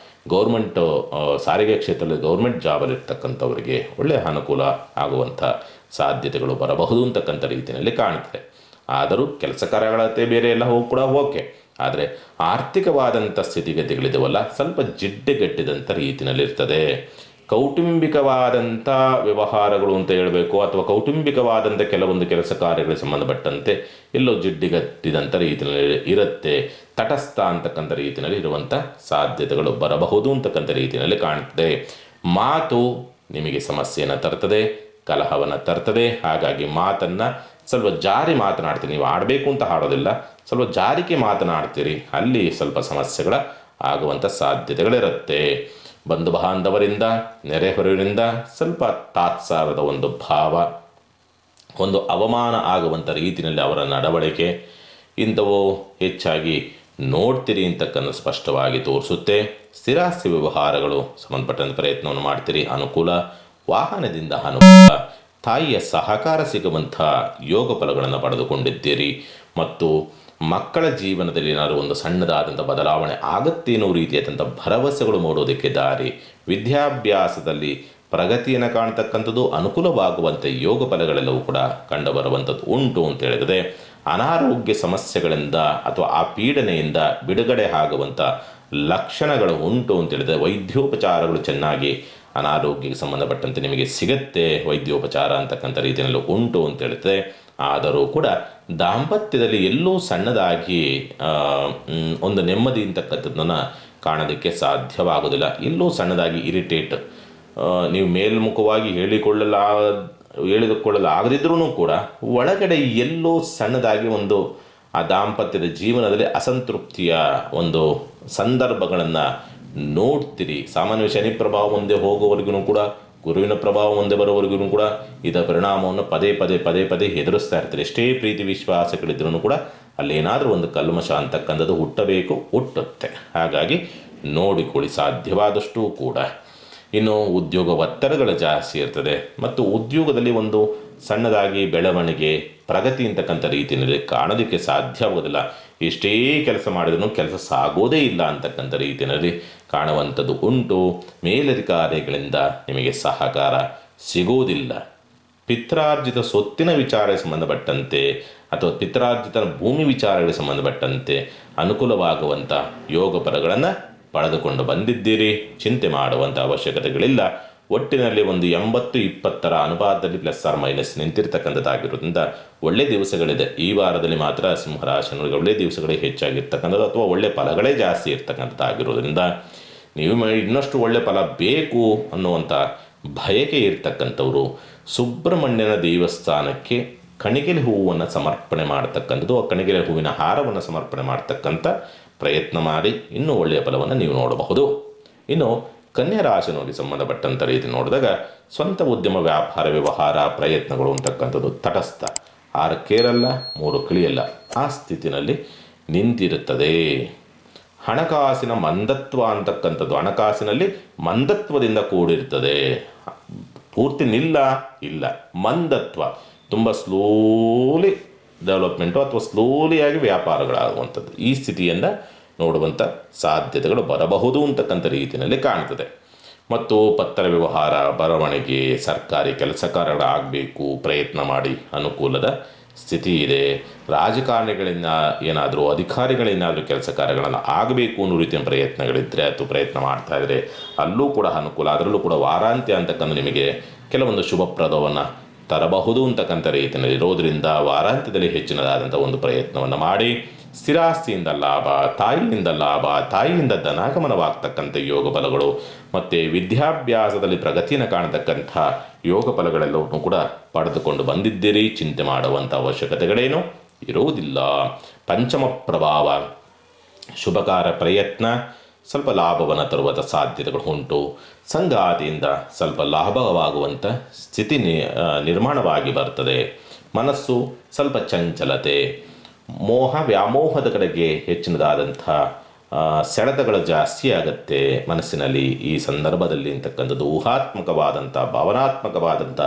ಗೌರ್ಮೆಂಟು ಸಾರಿಗೆ ಕ್ಷೇತ್ರದಲ್ಲಿ ಗೌರ್ಮೆಂಟ್ ಜಾಬಲ್ಲಿ ಇರ್ತಕ್ಕಂಥವ್ರಿಗೆ ಒಳ್ಳೆಯ ಅನುಕೂಲ ಆಗುವಂಥ ಸಾಧ್ಯತೆಗಳು ಬರಬಹುದು ಅಂತಕ್ಕಂಥ ರೀತಿಯಲ್ಲಿ ಕಾಣುತ್ತದೆ. ಆದರೂ ಕೆಲಸ ಕಾರ್ಯಗಳತೆ ಬೇರೆ ಎಲ್ಲ ಕೂಡ ಓಕೆ, ಆದರೆ ಆರ್ಥಿಕವಾದಂಥ ಸ್ಥಿತಿಗತಿಗಳಿದಾವಲ್ಲ ಸ್ವಲ್ಪ ಜಿಡ್ಡೆಗಟ್ಟಿದಂಥ ರೀತಿಯಲ್ಲಿರ್ತದೆ. ಕೌಟುಂಬಿಕವಾದಂಥ ವ್ಯವಹಾರಗಳು ಅಂತ ಹೇಳಬೇಕು, ಅಥವಾ ಕೌಟುಂಬಿಕವಾದಂಥ ಕೆಲವೊಂದು ಕೆಲಸ ಕಾರ್ಯಗಳಿಗೆ ಸಂಬಂಧಪಟ್ಟಂತೆ ಎಲ್ಲೋ ಜಿಡ್ಡಿಗಟ್ಟಿದಂಥ ರೀತಿಯಲ್ಲಿ ಇರುತ್ತೆ. ತಟಸ್ಥ ಅಂತಕ್ಕಂಥ ರೀತಿಯಲ್ಲಿ ಇರುವಂಥ ಸಾಧ್ಯತೆಗಳು ಬರಬಹುದು ಅಂತಕ್ಕಂಥ ರೀತಿಯಲ್ಲಿ ಕಾಣ್ತದೆ. ಮಾತು ನಿಮಗೆ ಸಮಸ್ಯೆಯನ್ನು ತರ್ತದೆ, ಕಲಹವನ್ನು ತರ್ತದೆ. ಹಾಗಾಗಿ ಮಾತನ್ನು ಸ್ವಲ್ಪ ಜಾರಿ ಮಾತನಾಡ್ತೀರಿ. ನೀವು ಆಡಬೇಕು ಅಂತ ಹಾಡೋದಿಲ್ಲ, ಸ್ವಲ್ಪ ಜಾರಿಕೆ ಮಾತನಾಡ್ತೀರಿ, ಅಲ್ಲಿ ಸ್ವಲ್ಪ ಸಮಸ್ಯೆಗಳ ಆಗುವಂಥ ಸಾಧ್ಯತೆಗಳಿರುತ್ತೆ. ಬಂಧು ಬಾಂಧವರಿಂದ, ನೆರೆಹೊರೆಯವರಿಂದ ಸ್ವಲ್ಪ ತಾತ್ಸಾರದ ಒಂದು ಭಾವ, ಒಂದು ಅವಮಾನ ಆಗುವಂಥ ರೀತಿಯಲ್ಲಿ ಅವರ ನಡವಳಿಕೆ ಇಂಥವು ಹೆಚ್ಚಾಗಿ ನೋಡ್ತೀರಿ ಅಂತಕ್ಕನ್ನು ಸ್ಪಷ್ಟವಾಗಿ ತೋರಿಸುತ್ತೆ. ಸ್ಥಿರಾಸ್ತಿ ವ್ಯವಹಾರಗಳು ಸಂಬಂಧಪಟ್ಟಂಥ ಪ್ರಯತ್ನವನ್ನು ಮಾಡ್ತೀರಿ, ಅನುಕೂಲ. ವಾಹನದಿಂದ ಅನುಕೂಲ, ತಾಯಿಯ ಸಹಕಾರ ಸಿಗುವಂಥ ಯೋಗ ಫಲಗಳನ್ನು ಪಡೆದುಕೊಂಡಿದ್ದೀರಿ. ಮತ್ತು ಮಕ್ಕಳ ಜೀವನದಲ್ಲಿ ಏನಾದರೂ ಒಂದು ಸಣ್ಣದಾದಂಥ ಬದಲಾವಣೆ ಆಗುತ್ತೇನೋ ರೀತಿಯಾದಂಥ ಭರವಸೆಗಳು ಮೂಡೋದಕ್ಕೆ ದಾರಿ. ವಿದ್ಯಾಭ್ಯಾಸದಲ್ಲಿ ಪ್ರಗತಿಯನ್ನು ಕಾಣ್ತಕ್ಕಂಥದ್ದು, ಅನುಕೂಲವಾಗುವಂಥ ಯೋಗ ಫಲಗಳೆಲ್ಲವೂ ಕೂಡ ಕಂಡುಬರುವಂಥದ್ದು ಉಂಟು ಅಂತ ಹೇಳಿದರೆ, ಅನಾರೋಗ್ಯ ಸಮಸ್ಯೆಗಳಿಂದ ಅಥವಾ ಆ ಪೀಡನೆಯಿಂದ ಬಿಡುಗಡೆ ಆಗುವಂಥ ಲಕ್ಷಣಗಳು ಉಂಟು ಅಂತ ಹೇಳಿದರೆ, ವೈದ್ಯೋಪಚಾರಗಳು ಚೆನ್ನಾಗಿ ಅನಾರೋಗ್ಯಕ್ಕೆ ಸಂಬಂಧಪಟ್ಟಂತೆ ನಿಮಗೆ ಸಿಗತ್ತೆ. ವೈದ್ಯೋಪಚಾರ ಅಂತಕ್ಕಂಥ ರೀತಿಯಲ್ಲಿ ಉಂಟು ಅಂತ ಹೇಳುತ್ತೆ. ಆದರೂ ಕೂಡ ದಾಂಪತ್ಯದಲ್ಲಿ ಎಲ್ಲೂ ಸಣ್ಣದಾಗಿ ಒಂದು ನೆಮ್ಮದಿ ಅಂತಕ್ಕಂಥದ್ದನ್ನು ಕಾಣೋದಕ್ಕೆ ಸಾಧ್ಯವಾಗೋದಿಲ್ಲ. ಎಲ್ಲೂ ಸಣ್ಣದಾಗಿ ಇರಿಟೇಟ್, ನೀವು ಮೇಲ್ಮುಖವಾಗಿ ಹೇಳಿಕೊಳ್ಳಲಾಗದಿದ್ರೂ ಕೂಡ ಒಳಗಡೆ ಎಲ್ಲೋ ಸಣ್ಣದಾಗಿ ಒಂದು ಆ ದಾಂಪತ್ಯದ ಜೀವನದಲ್ಲಿ ಅಸಂತೃಪ್ತಿಯ ಒಂದು ಸಂದರ್ಭಗಳನ್ನು ನೋಡ್ತೀರಿ. ಸಾಮಾನ್ಯ ಶನಿ ಪ್ರಭಾವ ಮುಂದೆ ಹೋಗೋವರೆಗೂ ಕೂಡ, ಗುರುವಿನ ಪ್ರಭಾವ ಮುಂದೆ ಬರೋವರೆಗೂ ಕೂಡ ಇದರ ಪರಿಣಾಮವನ್ನು ಪದೇ ಪದೇ ಎದುರಿಸ್ತಾ ಇರ್ತೀರಿ. ಎಷ್ಟೇ ಪ್ರೀತಿ ವಿಶ್ವಾಸಗಳಿದ್ರೂ ಕೂಡ ಅಲ್ಲೇನಾದರೂ ಒಂದು ಕಲ್ಮಶ ಅಂತಕ್ಕಂಥದ್ದು ಹುಟ್ಟುತ್ತೆ. ಹಾಗಾಗಿ ನೋಡಿಕೊಳ್ಳಿ ಸಾಧ್ಯವಾದಷ್ಟು ಕೂಡ. ಇನ್ನು ಉದ್ಯೋಗ ಒತ್ತಡಗಳು ಜಾಸ್ತಿ ಇರ್ತದೆ, ಮತ್ತು ಉದ್ಯೋಗದಲ್ಲಿ ಒಂದು ಸಣ್ಣದಾಗಿ ಬೆಳವಣಿಗೆ ಪ್ರಗತಿ ಅಂತಕ್ಕಂಥ ರೀತಿಯಲ್ಲಿ ಕಾಣೋದಕ್ಕೆ ಸಾಧ್ಯವಾಗೋದಿಲ್ಲ. ಎಷ್ಟೇ ಕೆಲಸ ಮಾಡಿದ್ರೂ ಕೆಲಸ ಸಾಗೋದೇ ಇಲ್ಲ ಅಂತಕ್ಕಂಥ ರೀತಿಯಲ್ಲಿ ಕಾಣುವಂಥದ್ದು ಉಂಟು. ಮೇಲಧಿಕಾರಿಗಳಿಂದ ನಿಮಗೆ ಸಹಕಾರ ಸಿಗೋದಿಲ್ಲ. ಪಿತ್ರಾರ್ಜಿತ ಸ್ವತ್ತಿನ ವಿಚಾರಕ್ಕೆ ಸಂಬಂಧಪಟ್ಟಂತೆ ಅಥವಾ ಪಿತ್ರಾರ್ಜಿತ ಭೂಮಿ ವಿಚಾರಗಳಿಗೆ ಸಂಬಂಧಪಟ್ಟಂತೆ ಅನುಕೂಲವಾಗುವಂಥ ಯೋಗ ಫಲಗಳನ್ನು ಪಡೆದುಕೊಂಡು ಬಂದಿದ್ದೀರಿ, ಚಿಂತೆ ಮಾಡುವಂಥ ಅವಶ್ಯಕತೆಗಳಿಲ್ಲ. ಒಟ್ಟಿನಲ್ಲಿ ಒಂದು 80-20 ಅನುಪಾತದಲ್ಲಿ ಪ್ಲಸ್ ಆರ್ ಮೈನಸ್ ನಿಂತಿರ್ತಕ್ಕಂಥದ್ದಾಗಿರೋದ್ರಿಂದ ಒಳ್ಳೆ ದಿವಸಗಳಿದೆ. ಈ ವಾರದಲ್ಲಿ ಮಾತ್ರ ಸಿಂಹರಾಶಿಯವರಿಗೆ ಒಳ್ಳೆ ದಿವಸಗಳೇ ಹೆಚ್ಚಾಗಿರ್ತಕ್ಕಂಥದ್ದು ಅಥವಾ ಒಳ್ಳೆ ಫಲಗಳೇ ಜಾಸ್ತಿ ಇರ್ತಕ್ಕಂಥದ್ದಾಗಿರೋದ್ರಿಂದ ನೀವು ಇನ್ನಷ್ಟು ಒಳ್ಳೆ ಫಲ ಬೇಕು ಅನ್ನುವಂಥ ಬಯಕೆ ಇರ್ತಕ್ಕಂಥವ್ರು ಸುಬ್ರಹ್ಮಣ್ಯನ ದೇವಸ್ಥಾನಕ್ಕೆ ಕಣಿಗೆಲೆ ಹೂವನ್ನು ಸಮರ್ಪಣೆ ಮಾಡ್ತಕ್ಕಂಥದ್ದು, ಆ ಕಣಿಗೆಲೆ ಹೂವಿನ ಹಾರವನ್ನು ಸಮರ್ಪಣೆ ಮಾಡ್ತಕ್ಕಂಥ ಪ್ರಯತ್ನ ಮಾಡಿ ಇನ್ನೂ ಒಳ್ಳೆಯ ಫಲವನ್ನು ನೀವು ನೋಡಬಹುದು. ಇನ್ನು ಕನ್ಯಾ ರಾಶಿನವರಿಗೆ ಸಂಬಂಧಪಟ್ಟಂಥ ರೀತಿ ನೋಡಿದಾಗ ಸ್ವಂತ ಉದ್ಯಮ, ವ್ಯಾಪಾರ, ವ್ಯವಹಾರ ಪ್ರಯತ್ನಗಳು ಅಂತಕ್ಕಂಥದ್ದು ತಟಸ್ಥ, 6 ಕೇರಲ್ಲ 3 ಕಿಳಿಯಲ್ಲ ಆ ಸ್ಥಿತಿನಲ್ಲಿ ನಿಂತಿರುತ್ತದೆ. ಹಣಕಾಸಿನ ಮಂದತ್ವ ಅಂತಕ್ಕಂಥದ್ದು, ಹಣಕಾಸಿನಲ್ಲಿ ಮಂದತ್ವದಿಂದ ಕೂಡಿರ್ತದೆ. ಪೂರ್ತಿ ಇಲ್ಲ ಮಂದತ್ವ, ತುಂಬ ಸ್ಲೋಲಿ ಡೆವಲಪ್ಮೆಂಟು ಅಥವಾ ಸ್ಲೋಲಿಯಾಗಿ ವ್ಯಾಪಾರಗಳಾಗುವಂಥದ್ದು, ಈ ಸ್ಥಿತಿಯನ್ನು ನೋಡುವಂಥ ಸಾಧ್ಯತೆಗಳು ಬರಬಹುದು ಅಂತಕ್ಕಂಥ ರೀತಿಯಲ್ಲಿ ಕಾಣ್ತದೆ. ಮತ್ತು ಪತ್ರ ವ್ಯವಹಾರ, ಬರವಣಿಗೆ, ಸರ್ಕಾರಿ ಕೆಲಸ ಕಾರ್ಯಗಳಾಗಬೇಕು ಪ್ರಯತ್ನ ಮಾಡಿ ಅನುಕೂಲದ ಸ್ಥಿತಿ ಇದೆ. ರಾಜಕಾರಣಿಗಳಿಂದ ಏನಾದರೂ ಅಧಿಕಾರಿಗಳೇನಾದರೂ ಕೆಲಸ ಕಾರ್ಯಗಳನ್ನು ಆಗಬೇಕು ಅನ್ನೋ ರೀತಿಯ ಪ್ರಯತ್ನಗಳಿದ್ದರೆ ಅಥವಾ ಪ್ರಯತ್ನ ಮಾಡ್ತಾಯಿದ್ರೆ ಅಲ್ಲೂ ಕೂಡ ಅನುಕೂಲ. ಅದರಲ್ಲೂ ಕೂಡ ವಾರಾಂತ್ಯ ಅಂತಕ್ಕಂಥ ನಿಮಗೆ ಕೆಲವೊಂದು ಶುಭಪ್ರದವನ್ನು ತರಬಹುದು ಅಂತಕ್ಕಂಥ ರೀತಿಯಲ್ಲಿ ಇರೋದರಿಂದ ವಾರಾಂತ್ಯದಲ್ಲಿ ಹೆಚ್ಚಿನದಾದಂಥ ಒಂದು ಪ್ರಯತ್ನವನ್ನು ಮಾಡಿ ಸ್ಥಿರಾಸ್ತಿಯಿಂದ ಲಾಭ, ತಾಯಿಯಿಂದ ಧನಾಗಮನವಾಗ್ತಕ್ಕಂಥ ಯೋಗ ಫಲಗಳು ಮತ್ತು ವಿದ್ಯಾಭ್ಯಾಸದಲ್ಲಿ ಪ್ರಗತಿಯನ್ನು ಕಾಣತಕ್ಕಂಥ ಯೋಗ ಫಲಗಳೆಲ್ಲವನ್ನೂ ಕೂಡ ಪಡೆದುಕೊಂಡು ಬಂದಿದ್ದೀರಿ. ಚಿಂತೆ ಮಾಡುವಂಥ ಅವಶ್ಯಕತೆಗಳೇನು ಇರುವುದಿಲ್ಲ. ಪಂಚಮ ಪ್ರಭಾವ, ಶುಭಕಾರ ಪ್ರಯತ್ನ ಸ್ವಲ್ಪ ಲಾಭವನ್ನು ತರುವಂಥ ಸಾಧ್ಯತೆಗಳು ಉಂಟು. ಸಂಗಾತಿಯಿಂದ ಸ್ವಲ್ಪ ಲಾಭವಾಗುವಂಥ ಸ್ಥಿತಿ ನಿರ್ಮಾಣವಾಗಿ ಬರ್ತದೆ. ಮನಸ್ಸು ಸ್ವಲ್ಪ ಚಂಚಲತೆ, ವ್ಯಾಮೋಹದ ಕಡೆಗೆ ಹೆಚ್ಚಿನದಾದಂಥ ಸೆಳೆತಗಳು ಜಾಸ್ತಿ ಆಗುತ್ತೆ ಮನಸ್ಸಿನಲ್ಲಿ. ಈ ಸಂದರ್ಭದಲ್ಲಿ ಅಂತಕ್ಕಂಥದ್ದು ಊಹಾತ್ಮಕವಾದಂಥ, ಭಾವನಾತ್ಮಕವಾದಂಥ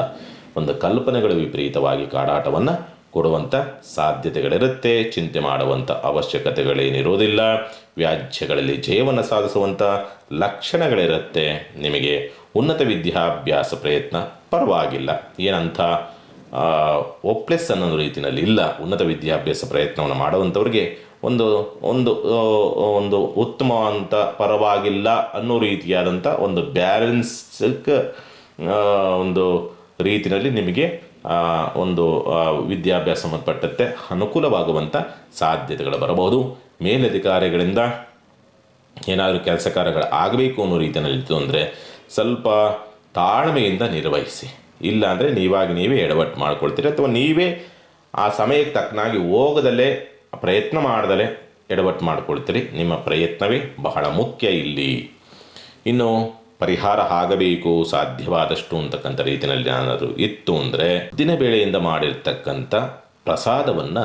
ಒಂದು ಕಲ್ಪನೆಗಳು ವಿಪರೀತವಾಗಿ ಕಾಡಾಟವನ್ನು ಕೊಡುವಂಥ ಸಾಧ್ಯತೆಗಳಿರುತ್ತೆ. ಚಿಂತೆ ಮಾಡುವಂಥ ಅವಶ್ಯಕತೆಗಳೇನಿರೋದಿಲ್ಲ. ವ್ಯಾಜ್ಯಗಳಲ್ಲಿ ಜಯವನ್ನು ಸಾಧಿಸುವಂಥ ಲಕ್ಷಣಗಳಿರುತ್ತೆ. ನಿಮಗೆ ಉನ್ನತ ವಿದ್ಯಾಭ್ಯಾಸ ಪ್ರಯತ್ನ ಪರವಾಗಿಲ್ಲ, ಏನಂಥ ಒಪ್ಲೆಸ್ ಅನ್ನೋ ರೀತಿಯಲ್ಲಿ ಇಲ್ಲ. ಉನ್ನತ ವಿದ್ಯಾಭ್ಯಾಸ ಪ್ರಯತ್ನವನ್ನು ಮಾಡುವಂಥವ್ರಿಗೆ ಒಂದು ಒಂದು ಒಂದು ಉತ್ತಮ ಅಂತ ಪರವಾಗಿಲ್ಲ ಅನ್ನೋ ರೀತಿಯಾದಂಥ ಒಂದು ಬ್ಯಾಲೆನ್ಸ್ಗೆ ಒಂದು ರೀತಿಯಲ್ಲಿ ನಿಮಗೆ ಒಂದು ವಿದ್ಯಾಭ್ಯಾಸ ಸಂಬಂಧಪಟ್ಟಂತೆ ಅನುಕೂಲವಾಗುವಂಥ ಸಾಧ್ಯತೆಗಳು ಬರಬಹುದು. ಮೇಲಧಿಕಾರಿಗಳಿಂದ ಏನಾದರೂ ಕೆಲಸ ಕಾರ್ಯಗಳು ಆಗಬೇಕು ಅನ್ನೋ ರೀತಿಯಲ್ಲಿತ್ತು ಅಂದರೆ ಸ್ವಲ್ಪ ತಾಳ್ಮೆಯಿಂದ ನಿರ್ವಹಿಸಿ. ಇಲ್ಲ ಅಂದರೆ ನೀವೇ ಎಡವಟ್ಟು ಮಾಡ್ಕೊಳ್ತೀರಿ ಅಥವಾ ನೀವೇ ಆ ಸಮಯಕ್ಕೆ ತಕ್ಕನಾಗಿ ಹೋಗದಲ್ಲೇ ಪ್ರಯತ್ನ ಮಾಡದಲ್ಲೇ ಎಡವಟ್ಟು ಮಾಡ್ಕೊಳ್ತೀರಿ. ನಿಮ್ಮ ಪ್ರಯತ್ನವೇ ಬಹಳ ಮುಖ್ಯ ಇಲ್ಲಿ. ಇನ್ನು ಪರಿಹಾರ ಆಗಬೇಕು ಸಾಧ್ಯವಾದಷ್ಟು ಅಂತಕ್ಕಂಥ ರೀತಿಯಲ್ಲಿ ಏನಾದರೂ ಇತ್ತು ಅಂದರೆ ದಿನಬೇಳೆಯಿಂದ ಮಾಡಿರ್ತಕ್ಕಂಥ ಪ್ರಸಾದವನ್ನು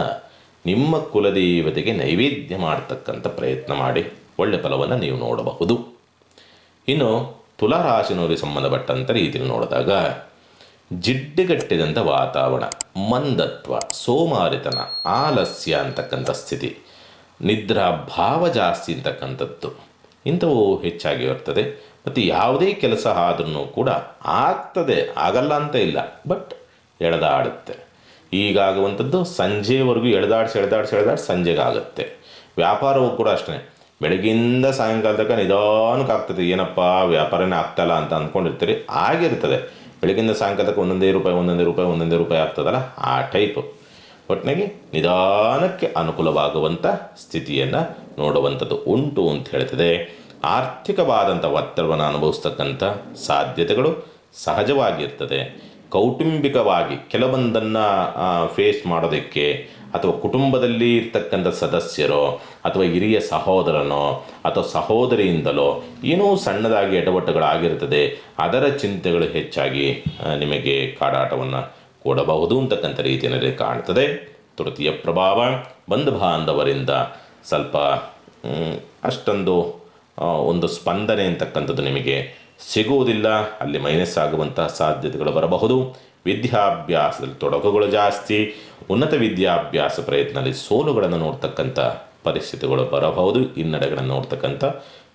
ನಿಮ್ಮ ಕುಲದೇವತೆಗೆ ನೈವೇದ್ಯ ಮಾಡ್ತಕ್ಕಂಥ ಪ್ರಯತ್ನ ಮಾಡಿ ಒಳ್ಳೆ ಫಲವನ್ನು ನೀವು ನೋಡಬಹುದು. ಇನ್ನು ತುಲಾರಾಶಿನವರಿಗೆ ಸಂಬಂಧಪಟ್ಟಂಥ ರೀತಿಯಲ್ಲಿ ನೋಡಿದಾಗ ಜಿಡ್ಡುಗಟ್ಟಿದಂಥ ವಾತಾವರಣ, ಮಂದತ್ವ, ಸೋಮಾರಿತನ, ಆಲಸ್ಯ ಅಂತಕ್ಕಂಥ ಸ್ಥಿತಿ, ನಿದ್ರಾ ಭಾವ ಜಾಸ್ತಿ ಅಂತಕ್ಕಂಥದ್ದು ಇಂಥವು ಹೆಚ್ಚಾಗಿ ಇರ್ತದೆ. ಮತ್ತು ಯಾವುದೇ ಕೆಲಸ ಆದ್ರೂ ಕೂಡ ಆಗ್ತದೆ, ಆಗಲ್ಲ ಅಂತ ಇಲ್ಲ, ಬಟ್ ಎಳೆದಾಡುತ್ತೆ. ಈಗಾಗುವಂಥದ್ದು ಸಂಜೆವರೆಗೂ ಎಳೆದಾಡಿಸಿ ಸಂಜೆಗಾಗುತ್ತೆ. ವ್ಯಾಪಾರವೂ ಕೂಡ ಅಷ್ಟೇ, ಬೆಳಗ್ಗಿಂದ ಸಾಯಂಕಾಲ ತನಕ ನಿಧಾನಕ್ಕೆ ಆಗ್ತದೆ. ಏನಪ್ಪ ವ್ಯಾಪಾರನೇ ಆಗ್ತಾಯಿಲ್ಲ ಅಂತ ಅಂದ್ಕೊಂಡಿರ್ತೀರಿ, ಆಗಿರ್ತದೆ. ಬೆಳಗ್ಗಿಂದ ಸಾಯಂಕಾಲಕ್ಕೆ ಒಂದೊಂದೇ ರೂಪಾಯಿ ಆಗ್ತದಲ್ಲ, ಆ ಟೈಪು. ಒಟ್ಟಿನಾಗಿ ನಿಧಾನಕ್ಕೆ ಅನುಕೂಲವಾಗುವಂಥ ಸ್ಥಿತಿಯನ್ನು ನೋಡುವಂಥದ್ದು ಉಂಟು ಅಂತ ಹೇಳ್ತದೆ. ಆರ್ಥಿಕವಾದಂಥ ಒತ್ತಡವನ್ನು ಅನುಭವಿಸ್ತಕ್ಕಂಥ ಸಾಧ್ಯತೆಗಳು ಸಹಜವಾಗಿರ್ತದೆ. ಕೌಟುಂಬಿಕವಾಗಿ ಕೆಲವೊಂದನ್ನು ಫೇಸ್ ಮಾಡೋದಕ್ಕೆ ಅಥವಾ ಕುಟುಂಬದಲ್ಲಿ ಇರ್ತಕ್ಕಂಥ ಸದಸ್ಯರೋ ಅಥವಾ ಹಿರಿಯ ಸಹೋದರನೋ ಅಥವಾ ಸಹೋದರಿಯಿಂದಲೋ ಏನೋ ಸಣ್ಣದಾಗಿ ಎಡವಟ್ಟುಗಳಾಗಿರ್ತದೆ. ಅದರ ಚಿಂತೆಗಳು ಹೆಚ್ಚಾಗಿ ನಿಮಗೆ ಕಾಡಾಟವನ್ನು ಕೊಡಬಹುದು ಅಂತಕ್ಕಂಥ ರೀತಿಯಲ್ಲಿ ಕಾಣ್ತದೆ. ತೃತೀಯ ಪ್ರಭಾವ, ಬಂಧು ಬಾಂಧವರಿಂದ ಸ್ವಲ್ಪ ಅಷ್ಟೊಂದು ಒಂದು ಸ್ಪಂದನೆ ಅಂತಕ್ಕಂಥದ್ದು ನಿಮಗೆ ಸಿಗುವುದಿಲ್ಲ. ಅಲ್ಲಿ ಮೈನಸ್ ಆಗುವಂಥ ಸಾಧ್ಯತೆಗಳು ಬರಬಹುದು. ವಿದ್ಯಾಭ್ಯಾಸದಲ್ಲಿ ತೊಡಕುಗಳು ಜಾಸ್ತಿ. ಉನ್ನತ ವಿದ್ಯಾಭ್ಯಾಸ ಪ್ರಯತ್ನದಲ್ಲಿ ಸೋಲುಗಳನ್ನು ನೋಡ್ತಕ್ಕಂಥ ಪರಿಸ್ಥಿತಿಗಳು ಬರಬಹುದು. ಹಿನ್ನಡೆಗಳನ್ನು ನೋಡ್ತಕ್ಕಂಥ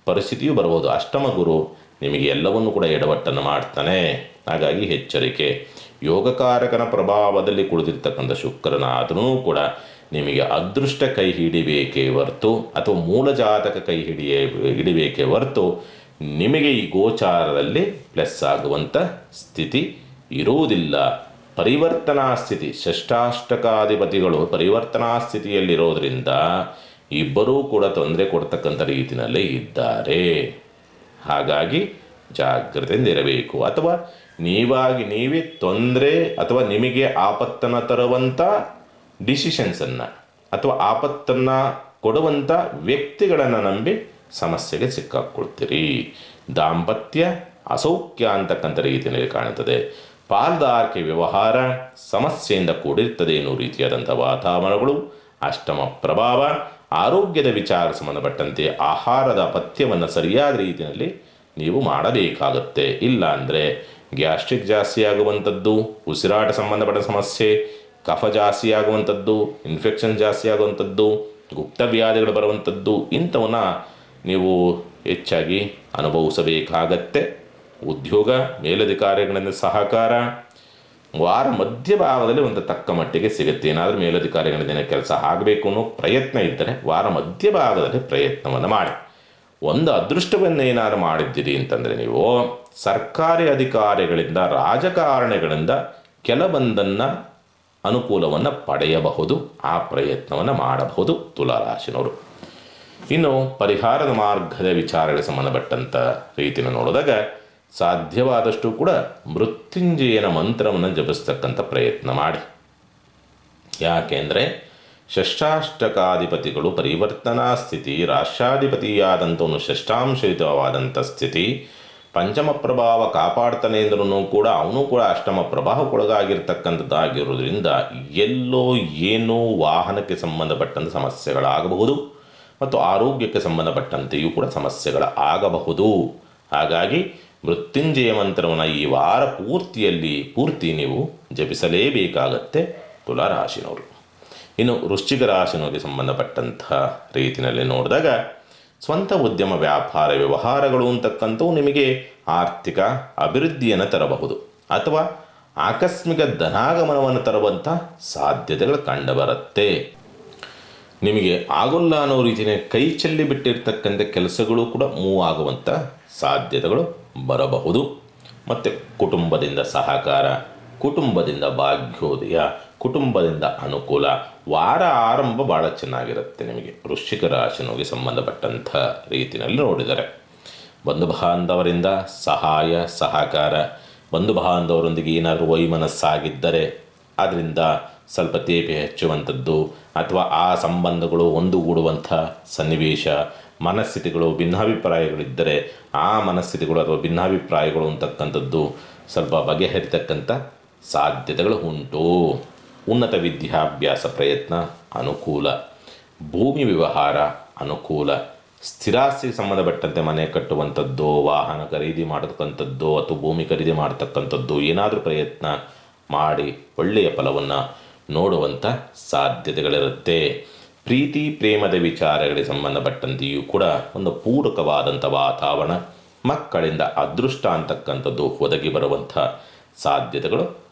ಪರಿಸ್ಥಿತಿಯೂ ಬರಬಹುದು. ಅಷ್ಟಮ ಗುರು ನಿಮಗೆ ಎಲ್ಲವನ್ನೂ ಕೂಡ ಎಡವಟ್ಟನ್ನು ಮಾಡ್ತಾನೆ. ಹಾಗಾಗಿ ಎಚ್ಚರಿಕೆ. ಯೋಗಕಾರಕನ ಪ್ರಭಾವದಲ್ಲಿ ಕುಳಿತಿರ್ತಕ್ಕಂಥ ಶುಕ್ರನಾದರೂ ಕೂಡ ನಿಮಗೆ ಅದೃಷ್ಟ ಕೈ ಹಿಡಿಬೇಕೇ ಹೊರತು ಅಥವಾ ಮೂಲ ಜಾತಕ ಕೈ ಹಿಡಿಬೇಕೇ ಹೊರತು ನಿಮಗೆ ಈ ಗೋಚಾರದಲ್ಲಿ ಪ್ಲಸ್ ಆಗುವಂಥ ಸ್ಥಿತಿ ಇರುವುದಿಲ್ಲ. ಪರಿವರ್ತನಾ ಸ್ಥಿತಿ, ಷಷ್ಟಾಷ್ಟಕಾಧಿಪತಿಗಳು ಪರಿವರ್ತನಾ ಸ್ಥಿತಿಯಲ್ಲಿರೋದ್ರಿಂದ ಇಬ್ಬರೂ ಕೂಡ ತೊಂದರೆ ಕೊಡ್ತಕ್ಕಂಥ ರೀತಿಯಲ್ಲಿ ಇದ್ದಾರೆ. ಹಾಗಾಗಿ ಜಾಗ್ರತೆಯಿಂದ ಇರಬೇಕು. ಅಥವಾ ನೀವೇ ತೊಂದರೆ ಅಥವಾ ನಿಮಗೆ ಆಪತ್ತನ್ನು ತರುವಂಥ ಡಿಸಿಷನ್ಸನ್ನು ಅಥವಾ ಆಪತ್ತನ್ನು ಕೊಡುವಂಥ ವ್ಯಕ್ತಿಗಳನ್ನು ನಂಬಿ ಸಮಸ್ಯೆಗೆ ಸಿಕ್ಕಾಕ್ಕೊಳ್ತೀರಿ. ದಾಂಪತ್ಯ ಅಸೌಖ್ಯ ಅಂತಕ್ಕಂಥ ರೀತಿಯಲ್ಲಿ ಕಾಣುತ್ತದೆ. ಪಾಲ್ದಾರಿಕೆ ವ್ಯವಹಾರ ಸಮಸ್ಯೆಯಿಂದ ಕೂಡಿರ್ತದೆ ಎನ್ನುವ ರೀತಿಯಾದಂಥ ವಾತಾವರಣಗಳು. ಅಷ್ಟಮ ಪ್ರಭಾವ, ಆರೋಗ್ಯದ ವಿಚಾರ ಸಂಬಂಧಪಟ್ಟಂತೆ ಆಹಾರದ ಪಥ್ಯವನ್ನು ಸರಿಯಾದ ರೀತಿಯಲ್ಲಿ ನೀವು ಮಾಡಬೇಕಾಗುತ್ತೆ. ಇಲ್ಲ ಅಂದರೆ ಗ್ಯಾಸ್ಟ್ರಿಕ್ ಜಾಸ್ತಿ ಆಗುವಂಥದ್ದು, ಉಸಿರಾಟ ಸಂಬಂಧಪಟ್ಟ ಸಮಸ್ಯೆ, ಕಫ ಜಾಸ್ತಿ ಆಗುವಂಥದ್ದು, ಇನ್ಫೆಕ್ಷನ್ ಜಾಸ್ತಿ ಆಗುವಂಥದ್ದು, ಗುಪ್ತ ವ್ಯಾಧಿಗಳು ಬರುವಂಥದ್ದು, ಇಂಥವನ್ನ ನೀವು ಹೆಚ್ಚಾಗಿ ಅನುಭವಿಸಬೇಕಾಗತ್ತೆ. ಉದ್ಯೋಗ, ಮೇಲಧಿಕಾರಿಗಳಿಂದ ಸಹಕಾರ ವಾರ ಮಧ್ಯಭಾಗದಲ್ಲಿ ಒಂದು ತಕ್ಕ ಮಟ್ಟಿಗೆ ಸಿಗುತ್ತೆ. ಏನಾದರೂ ಮೇಲಧಿಕಾರಿಗಳಿಂದ ಕೆಲಸ ಆಗಬೇಕು ಅನ್ನೋ ಪ್ರಯತ್ನ ಇದ್ದರೆ ವಾರ ಮಧ್ಯಭಾಗದಲ್ಲಿ ಪ್ರಯತ್ನವನ್ನು ಮಾಡಿ. ಒಂದು ಅದೃಷ್ಟವನ್ನು ಏನಾದ್ರು ಮಾಡಿದ್ದೀರಿ ಅಂತಂದರೆ ನೀವು ಸರ್ಕಾರಿ ಅಧಿಕಾರಿಗಳಿಂದ, ರಾಜಕಾರಣಿಗಳಿಂದ ಕೆಲವೊಂದನ್ನು ಅನುಕೂಲವನ್ನು ಪಡೆಯಬಹುದು. ಆ ಪ್ರಯತ್ನವನ್ನು ಮಾಡಬಹುದು ತುಲಾರಾಶಿನವರು. ಇನ್ನು ಪರಿಹಾರದ ಮಾರ್ಗದ ವಿಚಾರಗಳಿಗೆ ಸಂಬಂಧಪಟ್ಟಂಥ ರೀತಿಯನ್ನು ನೋಡಿದಾಗ ಸಾಧ್ಯವಾದಷ್ಟು ಕೂಡ ಮೃತ್ಯುಂಜಯನ ಮಂತ್ರವನ್ನು ಜಪಿಸ್ತಕ್ಕಂಥ ಪ್ರಯತ್ನ ಮಾಡಿ. ಯಾಕೆಂದರೆ ಷಷ್ಟಾಷ್ಟಕಾಧಿಪತಿಗಳು ಪರಿವರ್ತನಾ ಸ್ಥಿತಿ, ರಾಷ್ಟ್ರಾಧಿಪತಿಯಾದಂಥವನು ಷಷ್ಟಾಂಶಯುತವಾದಂಥ ಸ್ಥಿತಿ, ಪಂಚಮ ಪ್ರಭಾವ ಕಾಪಾಡ್ತಾನೆ ಅಂದ್ರೂ ಕೂಡ ಅವನು ಕೂಡ ಅಷ್ಟಮ ಪ್ರಭಾವಕ್ಕೊಳಗಾಗಿರ್ತಕ್ಕಂಥದ್ದಾಗಿರೋದ್ರಿಂದ ಎಲ್ಲೋ ಏನೋ ವಾಹನಕ್ಕೆ ಸಂಬಂಧಪಟ್ಟಂಥ ಸಮಸ್ಯೆಗಳಾಗಬಹುದು ಮತ್ತು ಆರೋಗ್ಯಕ್ಕೆ ಸಂಬಂಧಪಟ್ಟಂತೆಯೂ ಕೂಡ ಸಮಸ್ಯೆಗಳಾಗಬಹುದು. ಹಾಗಾಗಿ ಮೃತ್ಯುಂಜಯ ಮಂತ್ರವನ್ನು ಈ ವಾರ ಪೂರ್ತಿ ನೀವು ಜಪಿಸಲೇಬೇಕಾಗತ್ತೆ ತುಲಾರಾಶಿನವರು. ಇನ್ನು ವೃಶ್ಚಿಕ ರಾಶಿನವರಿಗೆ ಸಂಬಂಧಪಟ್ಟಂಥ ರೀತಿಯಲ್ಲಿ ನೋಡಿದಾಗ ಸ್ವಂತ ಉದ್ಯಮ, ವ್ಯಾಪಾರ, ವ್ಯವಹಾರಗಳು ಅಂತಕ್ಕಂಥವು ನಿಮಗೆ ಆರ್ಥಿಕ ಅಭಿವೃದ್ಧಿಯನ್ನು ತರಬಹುದು ಅಥವಾ ಆಕಸ್ಮಿಕ ಧನಾಗಮನವನ್ನು ತರುವಂಥ ಸಾಧ್ಯತೆಗಳು ಕಂಡುಬರುತ್ತೆ. ನಿಮಗೆ ಆಗೋಲ್ಲ ಅನ್ನೋ ರೀತಿಯ ಕೈ ಚೆಲ್ಲಿ ಬಿಟ್ಟಿರ್ತಕ್ಕಂಥ ಕೆಲಸಗಳು ಕೂಡ ಮೂವ್ ಆಗುವಂಥ ಸಾಧ್ಯತೆಗಳು ಬರಬಹುದು. ಮತ್ತು ಕುಟುಂಬದಿಂದ ಸಹಕಾರ, ಕುಟುಂಬದಿಂದ ಭಾಗ್ಯೋದಯ, ಕುಟುಂಬದಿಂದ ಅನುಕೂಲ. ವಾರ ಆರಂಭ ಭಾಳ ಚೆನ್ನಾಗಿರುತ್ತೆ ನಿಮಗೆ ವೃಶ್ಚಿಕ ರಾಶಿನವರಿಗೆ ಸಂಬಂಧಪಟ್ಟಂಥ ರೀತಿಯಲ್ಲಿ ನೋಡಿದರೆ. ಬಂಧು ಬಾಂಧವರಿಂದ ಸಹಾಯ ಸಹಕಾರ, ಬಂಧು ಬಾಂಧವರೊಂದಿಗೆ ಏನಾದರೂ ವೈಮನಸ್ಸಾಗಿದ್ದರೆ ಅದರಿಂದ ಸ್ವಲ್ಪ ತೇಪೆ ಹೆಚ್ಚುವಂಥದ್ದು ಅಥವಾ ಆ ಸಂಬಂಧಗಳು ಒಂದುಗೂಡುವಂಥ ಸನ್ನಿವೇಶ, ಮನಸ್ಥಿತಿಗಳು, ಭಿನ್ನಾಭಿಪ್ರಾಯಗಳಿದ್ದರೆ ಆ ಮನಸ್ಥಿತಿಗಳು ಅಥವಾ ಭಿನ್ನಾಭಿಪ್ರಾಯಗಳು ಅಂತಕ್ಕಂಥದ್ದು ಸ್ವಲ್ಪ ಬಗೆಹರಿತಕ್ಕಂಥ ಸಾಧ್ಯತೆಗಳು ಉಂಟು. ಉನ್ನತ ವಿದ್ಯಾಭ್ಯಾಸ ಪ್ರಯತ್ನ ಅನುಕೂಲ, ಭೂಮಿ ವ್ಯವಹಾರ ಅನುಕೂಲ, ಸ್ಥಿರಾಸ್ತಿಗೆ ಸಂಬಂಧಪಟ್ಟಂತೆ ಮನೆ ಕಟ್ಟುವಂಥದ್ದು, ವಾಹನ ಖರೀದಿ ಮಾಡತಕ್ಕಂಥದ್ದು ಅಥವಾ ಭೂಮಿ ಖರೀದಿ ಮಾಡತಕ್ಕಂಥದ್ದು ಏನಾದರೂ ಪ್ರಯತ್ನ ಮಾಡಿ ಒಳ್ಳೆಯ ಫಲವನ್ನು ನೋಡುವಂಥ ಸಾಧ್ಯತೆಗಳಿರುತ್ತೆ. ಪ್ರೀತಿ ಪ್ರೇಮದ ವಿಚಾರಗಳಿಗೆ ಸಂಬಂಧಪಟ್ಟಂತೆಯೂ ಕೂಡ ಒಂದು ಪೂರಕವಾದಂಥ ವಾತಾವರಣ, ಮಕ್ಕಳಿಂದ ಅದೃಷ್ಟ ಅಂತಕ್ಕಂಥದ್ದು ಒದಗಿ ಬರುವಂಥ ಸಾಧ್ಯತೆಗಳು